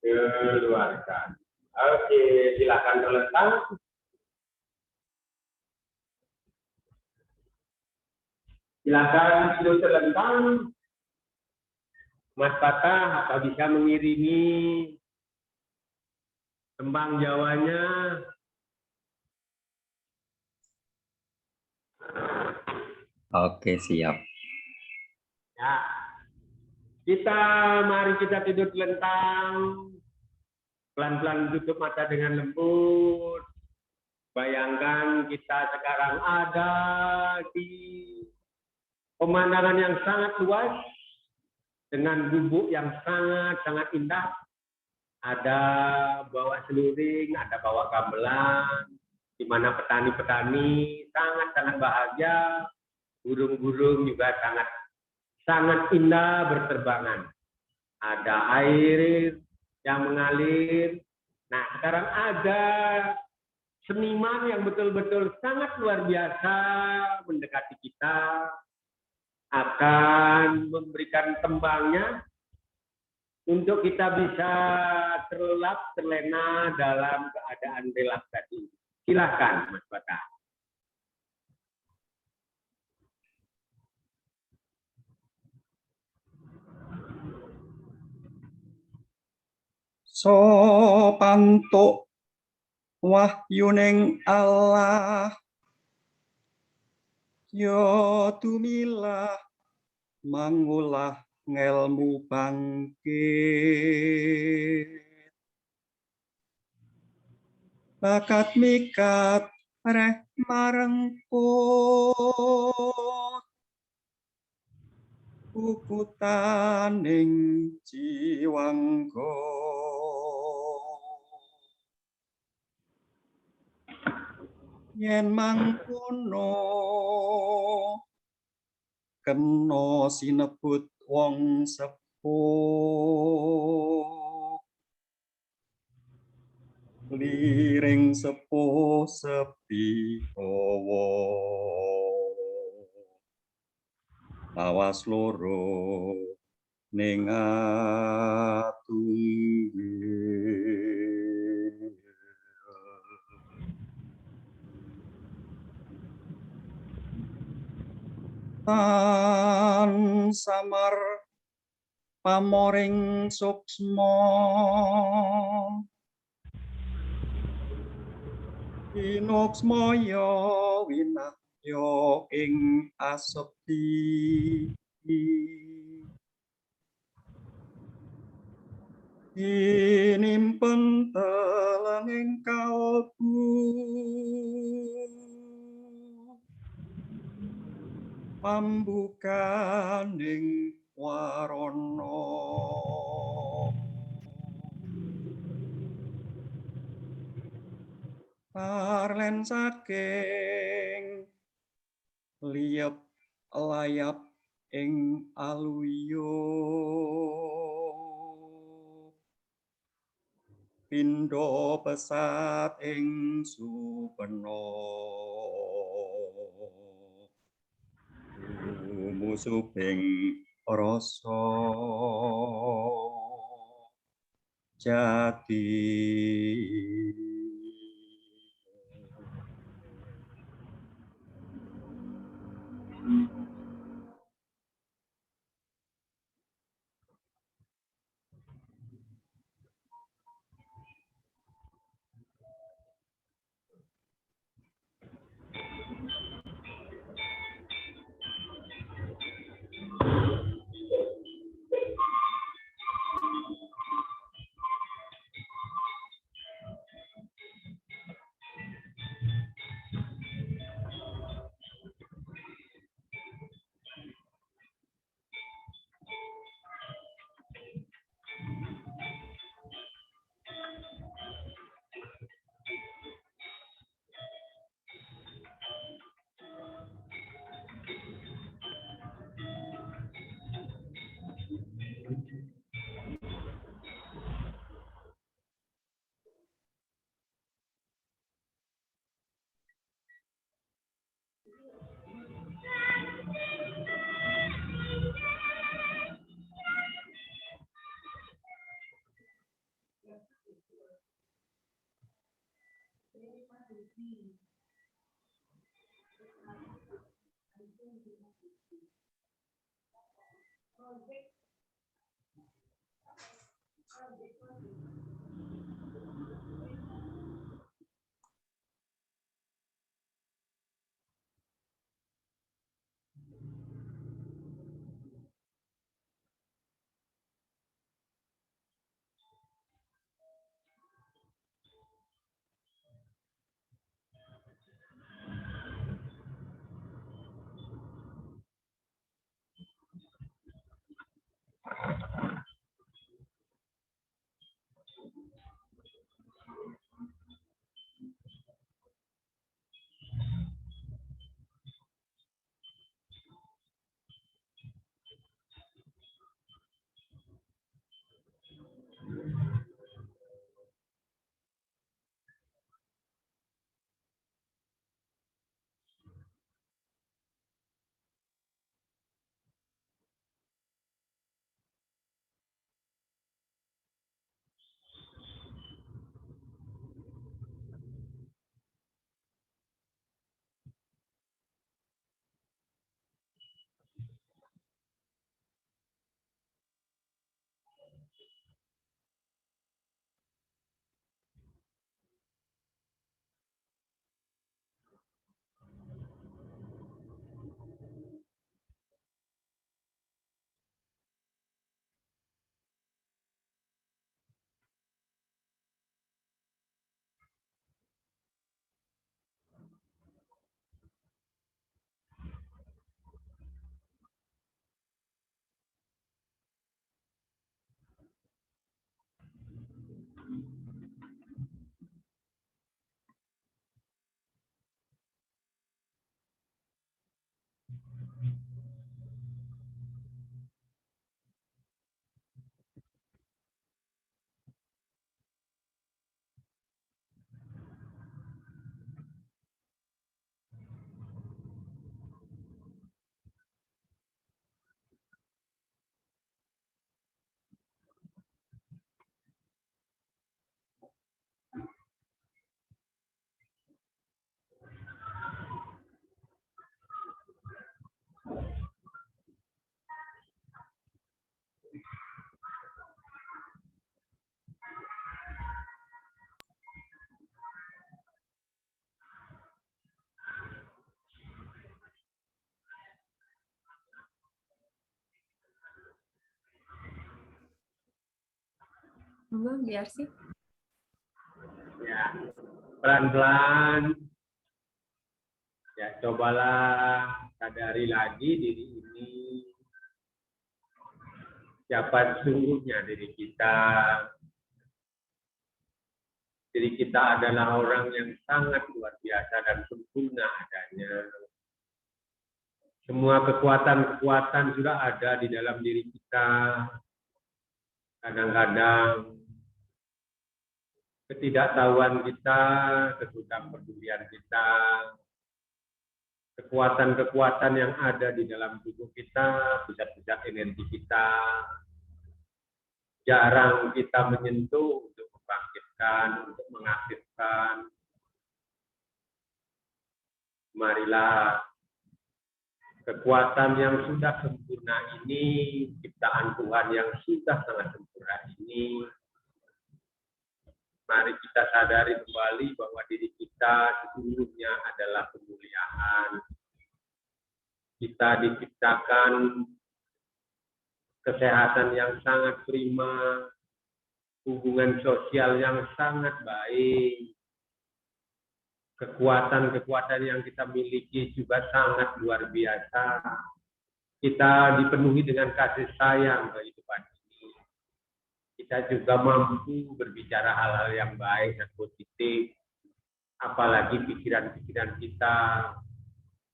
Keluarkan. Oke, silakan terlentang. Silakan tidur terlentang. Mas Patah atau bisa mengiringi tembang Jawanya. Oke, siap. Ya. Mari kita tidur terlentang. Pelan-pelan tutup mata dengan lembut. Bayangkan kita sekarang ada di pemandangan yang sangat luas. Dengan gubuk yang sangat indah, ada bawah seluring, ada bawah gamelan, di mana petani-petani sangat bahagia, burung-burung juga sangat indah berterbangan. Ada air yang mengalir. Nah, sekarang ada seniman yang betul-betul sangat luar biasa mendekati kita, akan memberikan tembangnya untuk kita bisa terlelap, terlena dalam keadaan relaksasi. Silakan, Mas Bata. Sopantuk wahyuning Allah. Yo tumilah mangulah ngelmu bangkit. Bakat mikat reh marengkut. Kukutaning jiwangga. Yen mangkono kena sinebut wong sepuh, liring sepuh sepi hawa, awas loro ning atunggil. Tan samar pamoring suksma inuksmaya winahya ing asekti Inimpen telenging kalbu pambukaning warana parlen saking liep layap ing aluya pindha pesat ing supena musubing rasa jati Monggo, biar sih. Ya, pelan-pelan. Ya, cobalah sadari lagi diri ini. Siapa sesungguhnya diri kita. Diri kita adalah orang yang sangat luar biasa dan sempurna adanya. Semua kekuatan-kekuatan sudah ada di dalam diri kita. Kadang-kadang ketidaktahuan kita, ketidakpedulian kita, kekuatan-kekuatan yang ada di dalam tubuh kita, pusat-pusat energi kita, jarang kita menyentuh untuk membangkitkan, untuk mengaktifkan. Marilah kekuatan yang sudah sempurna ini, ciptaan Tuhan yang sudah sangat sempurna ini, mari kita sadari kembali bahwa diri kita sesungguhnya adalah kemuliaan. Kita diciptakan kesehatan yang sangat prima, hubungan sosial yang sangat baik, kekuatan-kekuatan yang kita miliki juga sangat luar biasa. Kita dipenuhi dengan kasih sayang kehidupan ini. Kita juga mampu berbicara hal-hal yang baik dan positif. Apalagi pikiran-pikiran kita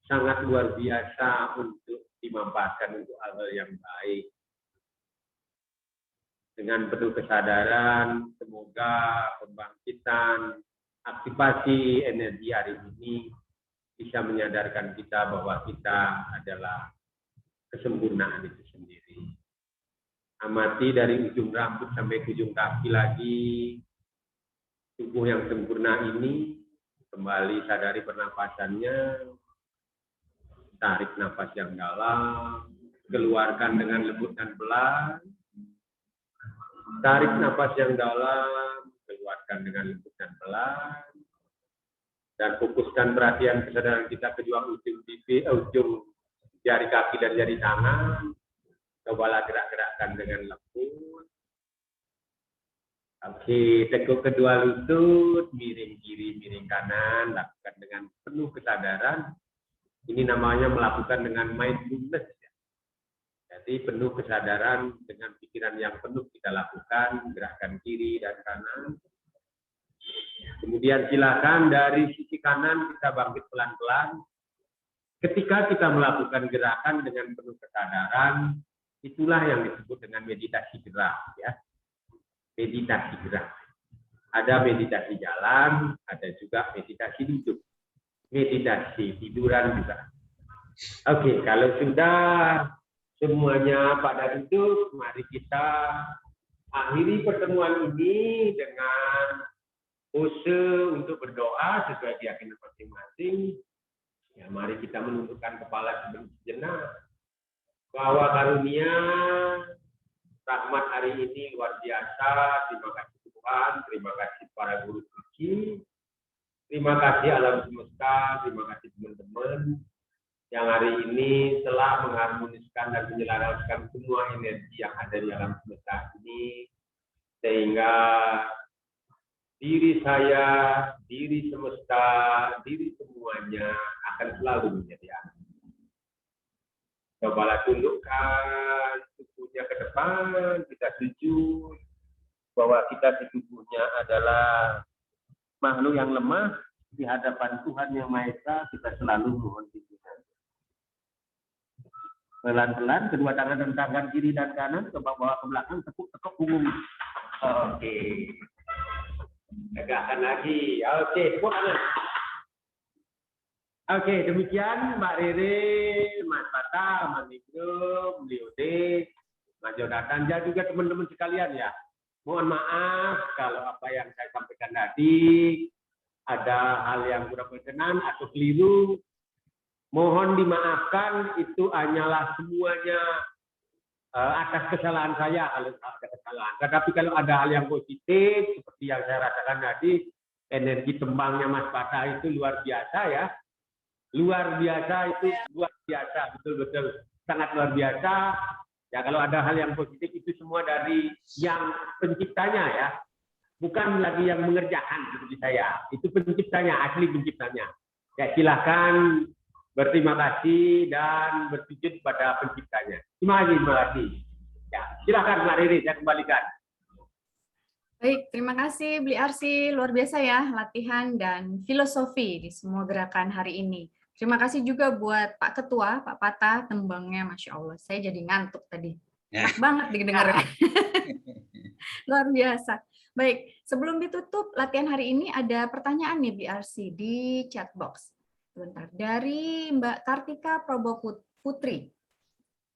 sangat luar biasa untuk dimanfaatkan untuk hal-hal yang baik. Dengan penuh kesadaran, semoga pembangkitan, aktivasi energi hari ini bisa menyadarkan kita bahwa kita adalah kesempurnaan itu sendiri. Amati dari ujung rambut sampai ke ujung kaki lagi, tubuh yang sempurna ini, kembali sadari pernapasannya, tarik napas yang dalam, keluarkan dengan lembut dan pelan, tarik napas yang dalam, keluarkan dengan lembut dan pelan, dan fokuskan perhatian kesadaran kita ke ujung jari kaki dan jari tangan. Cobalah gerak-gerakkan dengan lembut. Oke, tekuk kedua lutut, miring kiri, miring kanan, lakukan dengan penuh kesadaran. Ini namanya melakukan dengan mindfulness. Jadi penuh kesadaran dengan pikiran yang penuh kita lakukan, gerakan kiri dan kanan. Kemudian silakan dari sisi kanan kita bangkit pelan-pelan. Ketika kita melakukan gerakan dengan penuh kesadaran, itulah yang disebut dengan meditasi gerak, ya. Meditasi gerak. Ada meditasi jalan, ada juga meditasi duduk. Meditasi tiduran juga. Oke, kalau sudah semuanya pada duduk, mari kita akhiri pertemuan ini dengan pose untuk berdoa sesuai keyakinan masing-masing. Ya, mari kita menundukkan kepala sejenak. Bahwa karunia rahmat hari ini luar biasa. Terima kasih Tuhan, terima kasih para guru suci, terima kasih alam semesta, terima kasih teman-teman yang hari ini telah mengharmoniskan dan menyelaraskan semua energi yang ada di alam semesta ini, sehingga diri saya, diri semesta, diri semuanya akan selalu menjadi anak. Cobalah tundukkan tubuhnya ke depan, kita sujud bahwa kita sesungguhnya adalah makhluk yang lemah di hadapan Tuhan Yang Maha Esa. Kita selalu mohon bimbingan. Pelan-pelan kedua tangan rentangkan kiri dan kanan, coba bawa ke belakang, tekuk-tekuk punggung. Oke. Tegakkan lagi. Oke, tepuk tangan. Oke, demikian Mbak Rere, Mas Pata, Mas Nigrum, Liode, Mas Jonathan, dan juga teman-teman sekalian ya. Mohon maaf kalau apa yang saya sampaikan tadi ada hal yang kurang berkenan atau keliru. Mohon dimaafkan, itu hanyalah semuanya atas kesalahan saya kalau ada kesalahan. Tetapi kalau ada hal yang positif seperti yang saya rasakan tadi, energi tembangnya Mas Pata itu luar biasa ya. Luar biasa itu, luar biasa, betul-betul sangat luar biasa. Ya, kalau ada hal yang positif itu semua dari yang penciptanya ya. Bukan lagi yang mengerjakan seperti saya. Itu penciptanya, asli penciptanya. Ya, silakan berterima kasih dan bersujud pada penciptanya. Terima kasih. Ya, silakan Mbak Riri, saya kembalikan. Baik, terima kasih Bli Arsi. Luar biasa ya latihan dan filosofi di semua gerakan hari ini. Terima kasih juga buat Pak Ketua, Pak Patah, tembangnya Masya Allah. Saya jadi ngantuk tadi. Enak banget didengar. Luar biasa. Baik, sebelum ditutup latihan hari ini ada pertanyaan nih Bli Arsi di chat box. Sebentar, dari Mbak Kartika Probo Putri.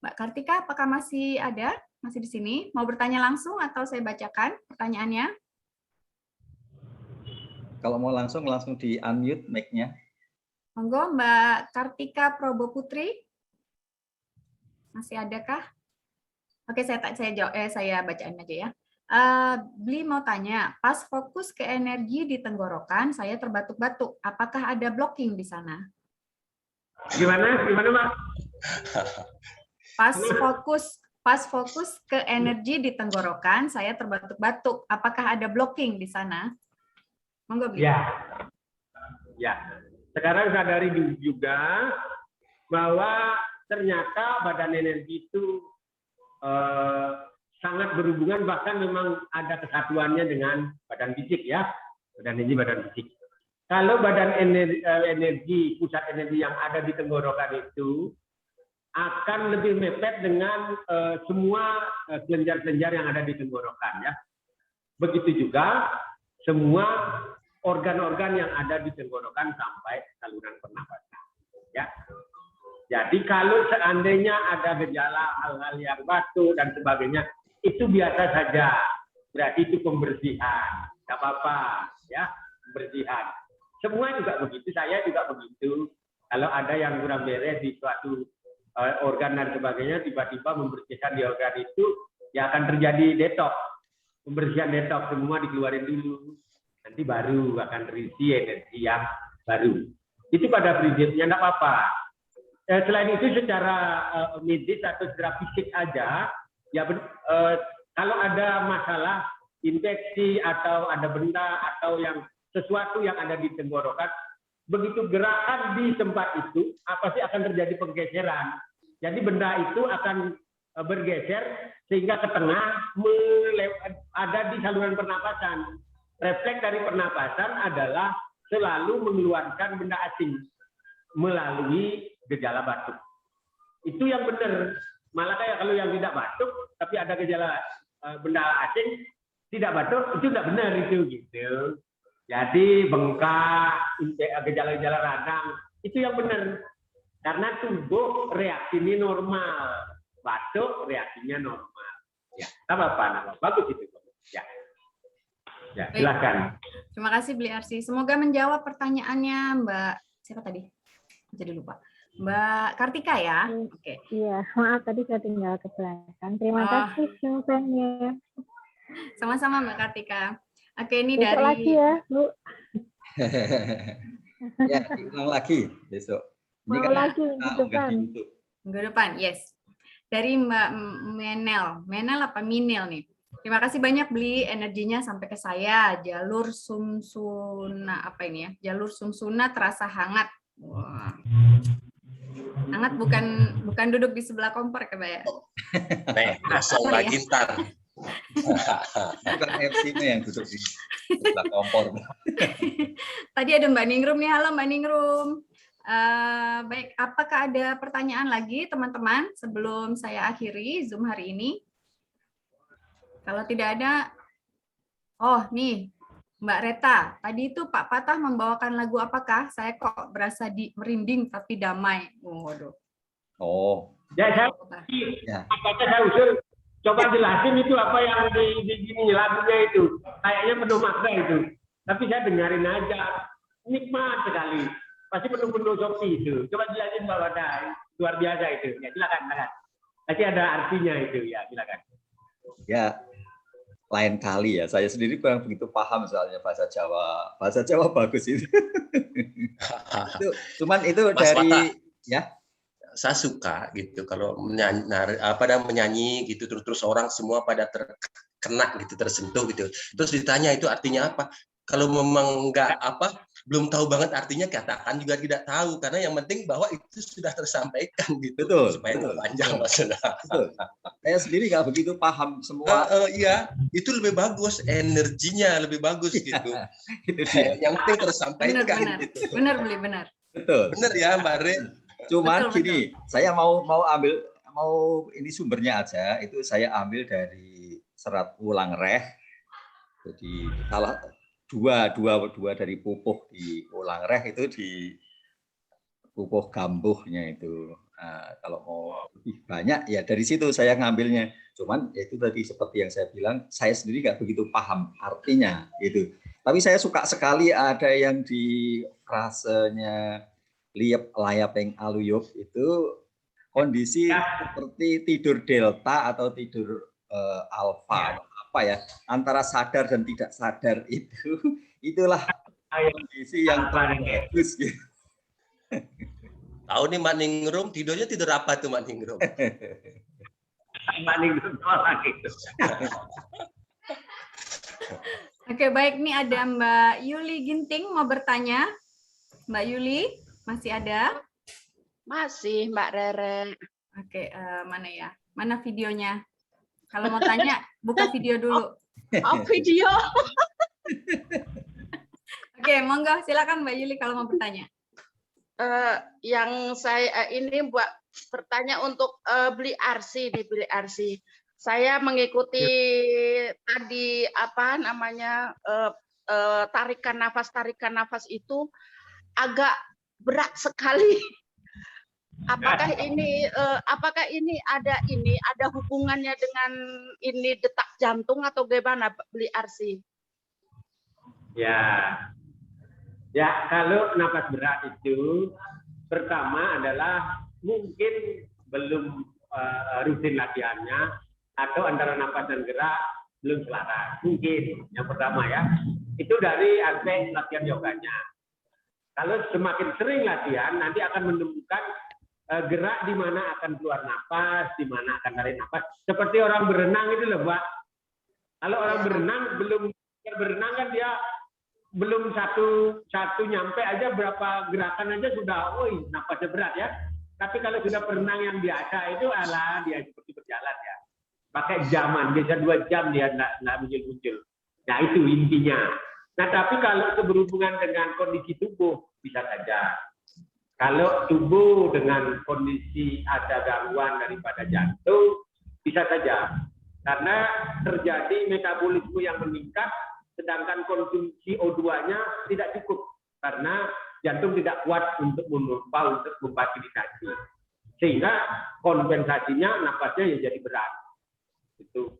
Mbak Kartika, apakah masih ada? Masih di sini? Mau bertanya langsung atau saya bacakan pertanyaannya? Kalau mau langsung di unmute mic-nya. Monggo Mbak Kartika Probo Putri. Masih adakah? Oke, saya bacain aja ya. Bli mau tanya, pas fokus ke energi di tenggorokan, saya terbatuk-batuk. Apakah ada blocking di sana? Gimana Pak? Pas fokus ke energi di tenggorokan, saya terbatuk-batuk. Apakah ada blocking di sana? Monggo, Bli. Ya. Sekarang sadari juga bahwa ternyata badan energi itu sangat berhubungan, bahkan memang ada kesatuannya dengan badan fisik ya, badan energi, badan fisik. Kalau badan energi, pusat energi yang ada di tenggorokan itu akan lebih mepet dengan semua kelenjar-kelenjar yang ada di tenggorokan ya. Begitu juga semua organ-organ yang ada di tenggorokan sampai saluran pernapasan. Ya. Jadi kalau seandainya ada gejala hal-hal yang batuk dan sebagainya, itu biasa saja. Berarti itu pembersihan. Tidak apa-apa, ya, pembersihan. Semua juga begitu, saya juga begitu. Kalau ada yang kurang beres di suatu organ dan sebagainya, tiba-tiba membersihkan di organ itu, ya akan terjadi detox. Pembersihan detox, semua dikeluarin dulu. Nanti baru akan terisi energi yang baru. Itu pada prinsipnya, tidak apa-apa. Selain itu secara medis atau secara fisik aja, ya kalau ada masalah infeksi atau ada benda atau yang sesuatu yang ada di tenggorokan, begitu gerakan di tempat itu, apa sih akan terjadi pergeseran. Jadi benda itu akan bergeser sehingga ke tengah ada di saluran pernapasan. Refleks dari pernapasan adalah selalu mengeluarkan benda asing melalui gejala batuk. Itu yang benar. Malah kayak kalau yang tidak batuk tapi ada gejala benda asing tidak batuk, itu tidak benar itu gitu. Jadi bengkak, gejala-gejala radang itu yang benar. Karena tubuh reaksinya normal, batuk reaksinya normal. Ya, apa-apa, bagus itu. Ya. Ya, silakan. Terima kasih Bli Arsi. Semoga menjawab pertanyaannya Mbak siapa tadi? Jadi lupa. Mbak Kartika ya. Oke. Iya, maaf tadi saya tinggal ke belakang. Terima kasih jawabannya. Sama-sama Mbak Kartika. Oke, ini besok dari lagi ya, Bu. Ya, diulang lagi besok. Ini Mau kan lagi minggu depan. minggu depan, yes. Dari Mbak Menel apa Minel nih. Terima kasih banyak Bli, energinya sampai ke saya. Jalur sumsuna apa ini ya? Jalur sumsuna terasa hangat. Wah. Hangat bukan duduk di sebelah kompor ya, Mbak ya? Kosong lagi ntar. Bukan FC-nya yang duduk di sebelah kompor. Tadi ada Mbak Ningrum nih. Halo Mbak Ningrum. Baik, apakah ada pertanyaan lagi teman-teman sebelum saya akhiri Zoom hari ini? Kalau tidak ada, oh nih Mbak Reta, tadi itu Pak Patah membawakan lagu apakah? Saya kok berasa merinding tapi damai. Waduh. Oh. Ya, saya usul coba jelasin itu apa yang di gini lagunya itu. Kayaknya penuh makna itu. Tapi saya dengerin aja. Nikmat sekali. Pasti penuh Sophie itu. Coba jelasin Mbak Patah. Luar biasa itu. Ya, silakan. Pasti ada artinya itu ya, silakan. Ya, lain kali ya. Saya sendiri kurang begitu paham soalnya bahasa Jawa. Bahasa Jawa bagus itu. Cuman itu Mas dari Patah. ya saya suka gitu kalau menyanyi gitu terus orang semua pada terkena gitu, tersentuh gitu. Terus ditanya itu artinya apa? Kalau memang belum tahu banget artinya, katakan juga tidak tahu, karena yang penting bahwa itu sudah tersampaikan gitu. Betul, supaya betul, panjang betul. maksudnya. Betul. Saya sendiri nggak begitu paham semua. Iya, itu lebih bagus, energinya lebih bagus gitu. Itu dia. Yang penting tersampaikan. Benar. Gitu. Benar, Beli, benar. Betul. Benar ya, Mbak Re? Cuman Betul, gini, saya mau ini sumbernya aja, itu saya ambil dari serat Wulang Reh. Jadi salah dua dari pupuh di Wulang Reh itu di pupuh gambuhnya itu. Nah, kalau mau lebih banyak ya dari situ saya ngambilnya. Cuman ya itu tadi seperti yang saya bilang, saya sendiri nggak begitu paham artinya gitu. Tapi saya suka sekali ada yang di frasenya liep layapeng aluyup itu kondisi seperti tidur delta atau tidur alfa apa ya, antara sadar dan tidak sadar itulah kondisi yang bagus gitu. Tahu nih Mbak Ningrum tidurnya tidur apa tuh Mbak Ningrum? Mbak Ningrum soal itu. Oke, baik, nih ada Mbak Yuli Ginting mau bertanya. Mbak Yuli, masih ada? Masih, Mbak Rere. Oke, mana ya? Mana videonya? Kalau mau tanya, buka video dulu. Oh, video. Oke, monggo silakan Mbak Yuli kalau mau bertanya. Yang saya ini buat bertanya untuk Beli Arsi nih, Beli Arsi. Saya mengikuti tadi apa namanya tarikan nafas itu agak berat sekali. Apakah ini ada hubungannya dengan ini detak jantung atau bagaimana, Beli Arsi? Ya, kalau nafas berat itu pertama adalah mungkin belum rutin latihannya atau antara nafas dan gerak belum selaras. Mungkin yang pertama ya. Itu dari aspek latihan yoganya. Kalau semakin sering latihan nanti akan menemukan gerak di mana akan keluar nafas, di mana akan tarik nafas. Seperti orang berenang itu loh, Mbak. Kalau orang berenang kan dia belum satu nyampe aja berapa gerakan aja sudah, nafasnya berat ya. Tapi kalau sudah berenang yang biasa itu dia seperti berjalan ya. Pakai jaman, biasa 2 jam dia nggak muncul-muncul. Nah itu intinya. Nah tapi kalau itu berhubungan dengan kondisi tubuh bisa saja. Kalau tubuh dengan kondisi ada gangguan daripada jantung, bisa saja. Karena terjadi metabolisme yang meningkat, sedangkan konsumsi O2-nya tidak cukup. Karena jantung tidak kuat untuk memompa, untuk memfasilitasi. Sehingga kompensasinya nafasnya ya jadi berat. Itu.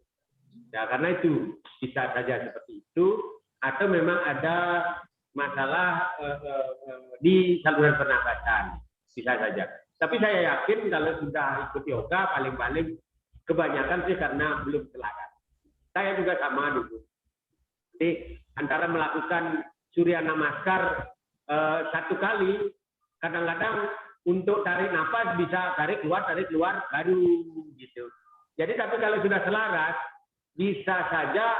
Ya, karena itu bisa saja seperti itu. Atau memang ada masalah di saluran pernafasan, bisa saja. Tapi saya yakin kalau sudah ikut yoga, paling-paling kebanyakan sih karena belum selaras. Saya juga sama dulu. Jadi antara melakukan Surya Namaskar 1 kali, kadang-kadang untuk tarik nafas bisa tarik keluar baru gitu. Jadi tapi kalau sudah selaras, bisa saja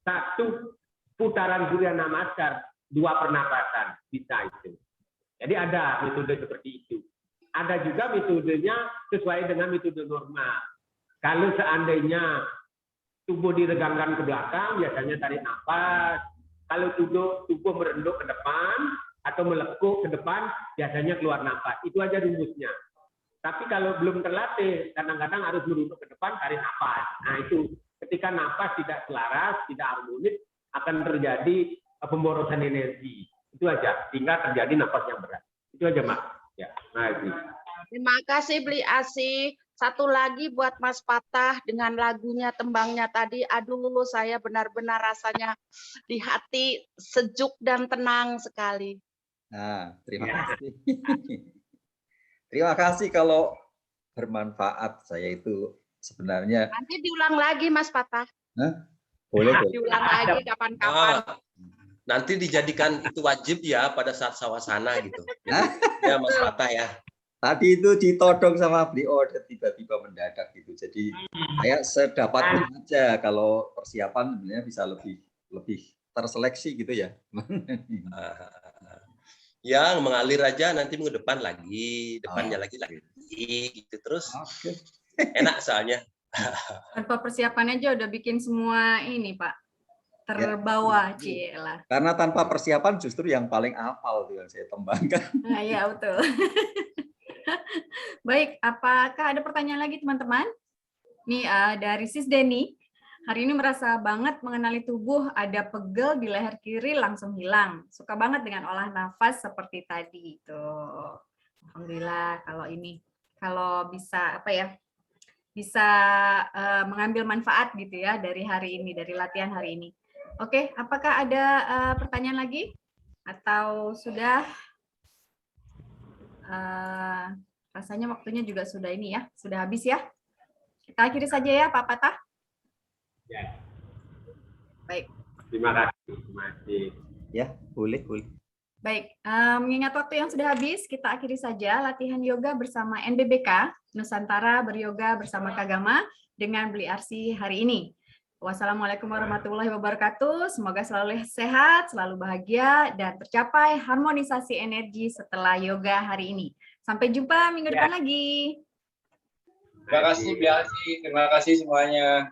1 putaran Surya Namaskar 2 pernapasan, bisa itu. Jadi ada metode seperti itu. Ada juga metodenya sesuai dengan metode normal. Kalau seandainya tubuh diregangkan ke belakang, biasanya tarik nafas. Kalau tubuh merenduk ke depan atau melekuk ke depan, biasanya keluar nafas. Itu aja rumusnya. Tapi kalau belum terlatih, kadang-kadang harus merunduk ke depan, tarik nafas. Nah itu, ketika nafas tidak selaras, tidak harmonis, akan terjadi pemborosan energi. Itu aja, sehingga terjadi nafas yang berat. Itu aja, Mak. Ya, makasih. Terima kasih, Beli Asi. Satu lagi buat Mas Patah dengan lagunya, tembangnya tadi. Aduh, saya benar-benar rasanya di hati sejuk dan tenang sekali. Nah, terima kasih. Terima kasih kalau bermanfaat. Saya itu sebenarnya. Nanti diulang lagi, Mas Patah. Boleh. Diulang lagi kapan-kapan. Nanti dijadikan itu wajib ya pada saat sawasana gitu. Ya Mas Patah ya. Tadi itu ditodong sama beliau tiba-tiba mendadak gitu. Jadi saya sedapatnya aja kalau persiapan sebenarnya bisa lebih terseleksi gitu ya. Yang mengalir aja nanti minggu depan lagi, depannya lagi gitu terus. Oke. Enak soalnya. Tanpa persiapan aja udah bikin semua ini, Pak. Terbawa, Cila. Karena tanpa persiapan justru yang paling hafal tuh yang saya tembangkan. Nah, ya betul. Baik, apakah ada pertanyaan lagi teman-teman? Nih dari Sis Deni, hari ini merasa banget mengenali tubuh, ada pegel di leher kiri langsung hilang. Suka banget dengan olah nafas seperti tadi itu. Alhamdulillah kalau bisa bisa mengambil manfaat gitu ya dari hari ini, dari latihan hari ini. Oke, apakah ada pertanyaan lagi atau sudah? Rasanya waktunya juga sudah ini ya, sudah habis ya. Kita akhiri saja ya, Pak Patah. Ya. Baik. Terima kasih. Ya, boleh. Baik, mengingat waktu yang sudah habis, kita akhiri saja latihan yoga bersama NBBK, Nusantara Beryoga Bersama Kagama, dengan Beli Arsi hari ini. Wassalamualaikum warahmatullahi wabarakatuh. Semoga selalu sehat, selalu bahagia, dan tercapai harmonisasi energi setelah yoga hari ini. Sampai jumpa minggu depan lagi. Terima kasih, Bli Arsi. Terima kasih semuanya.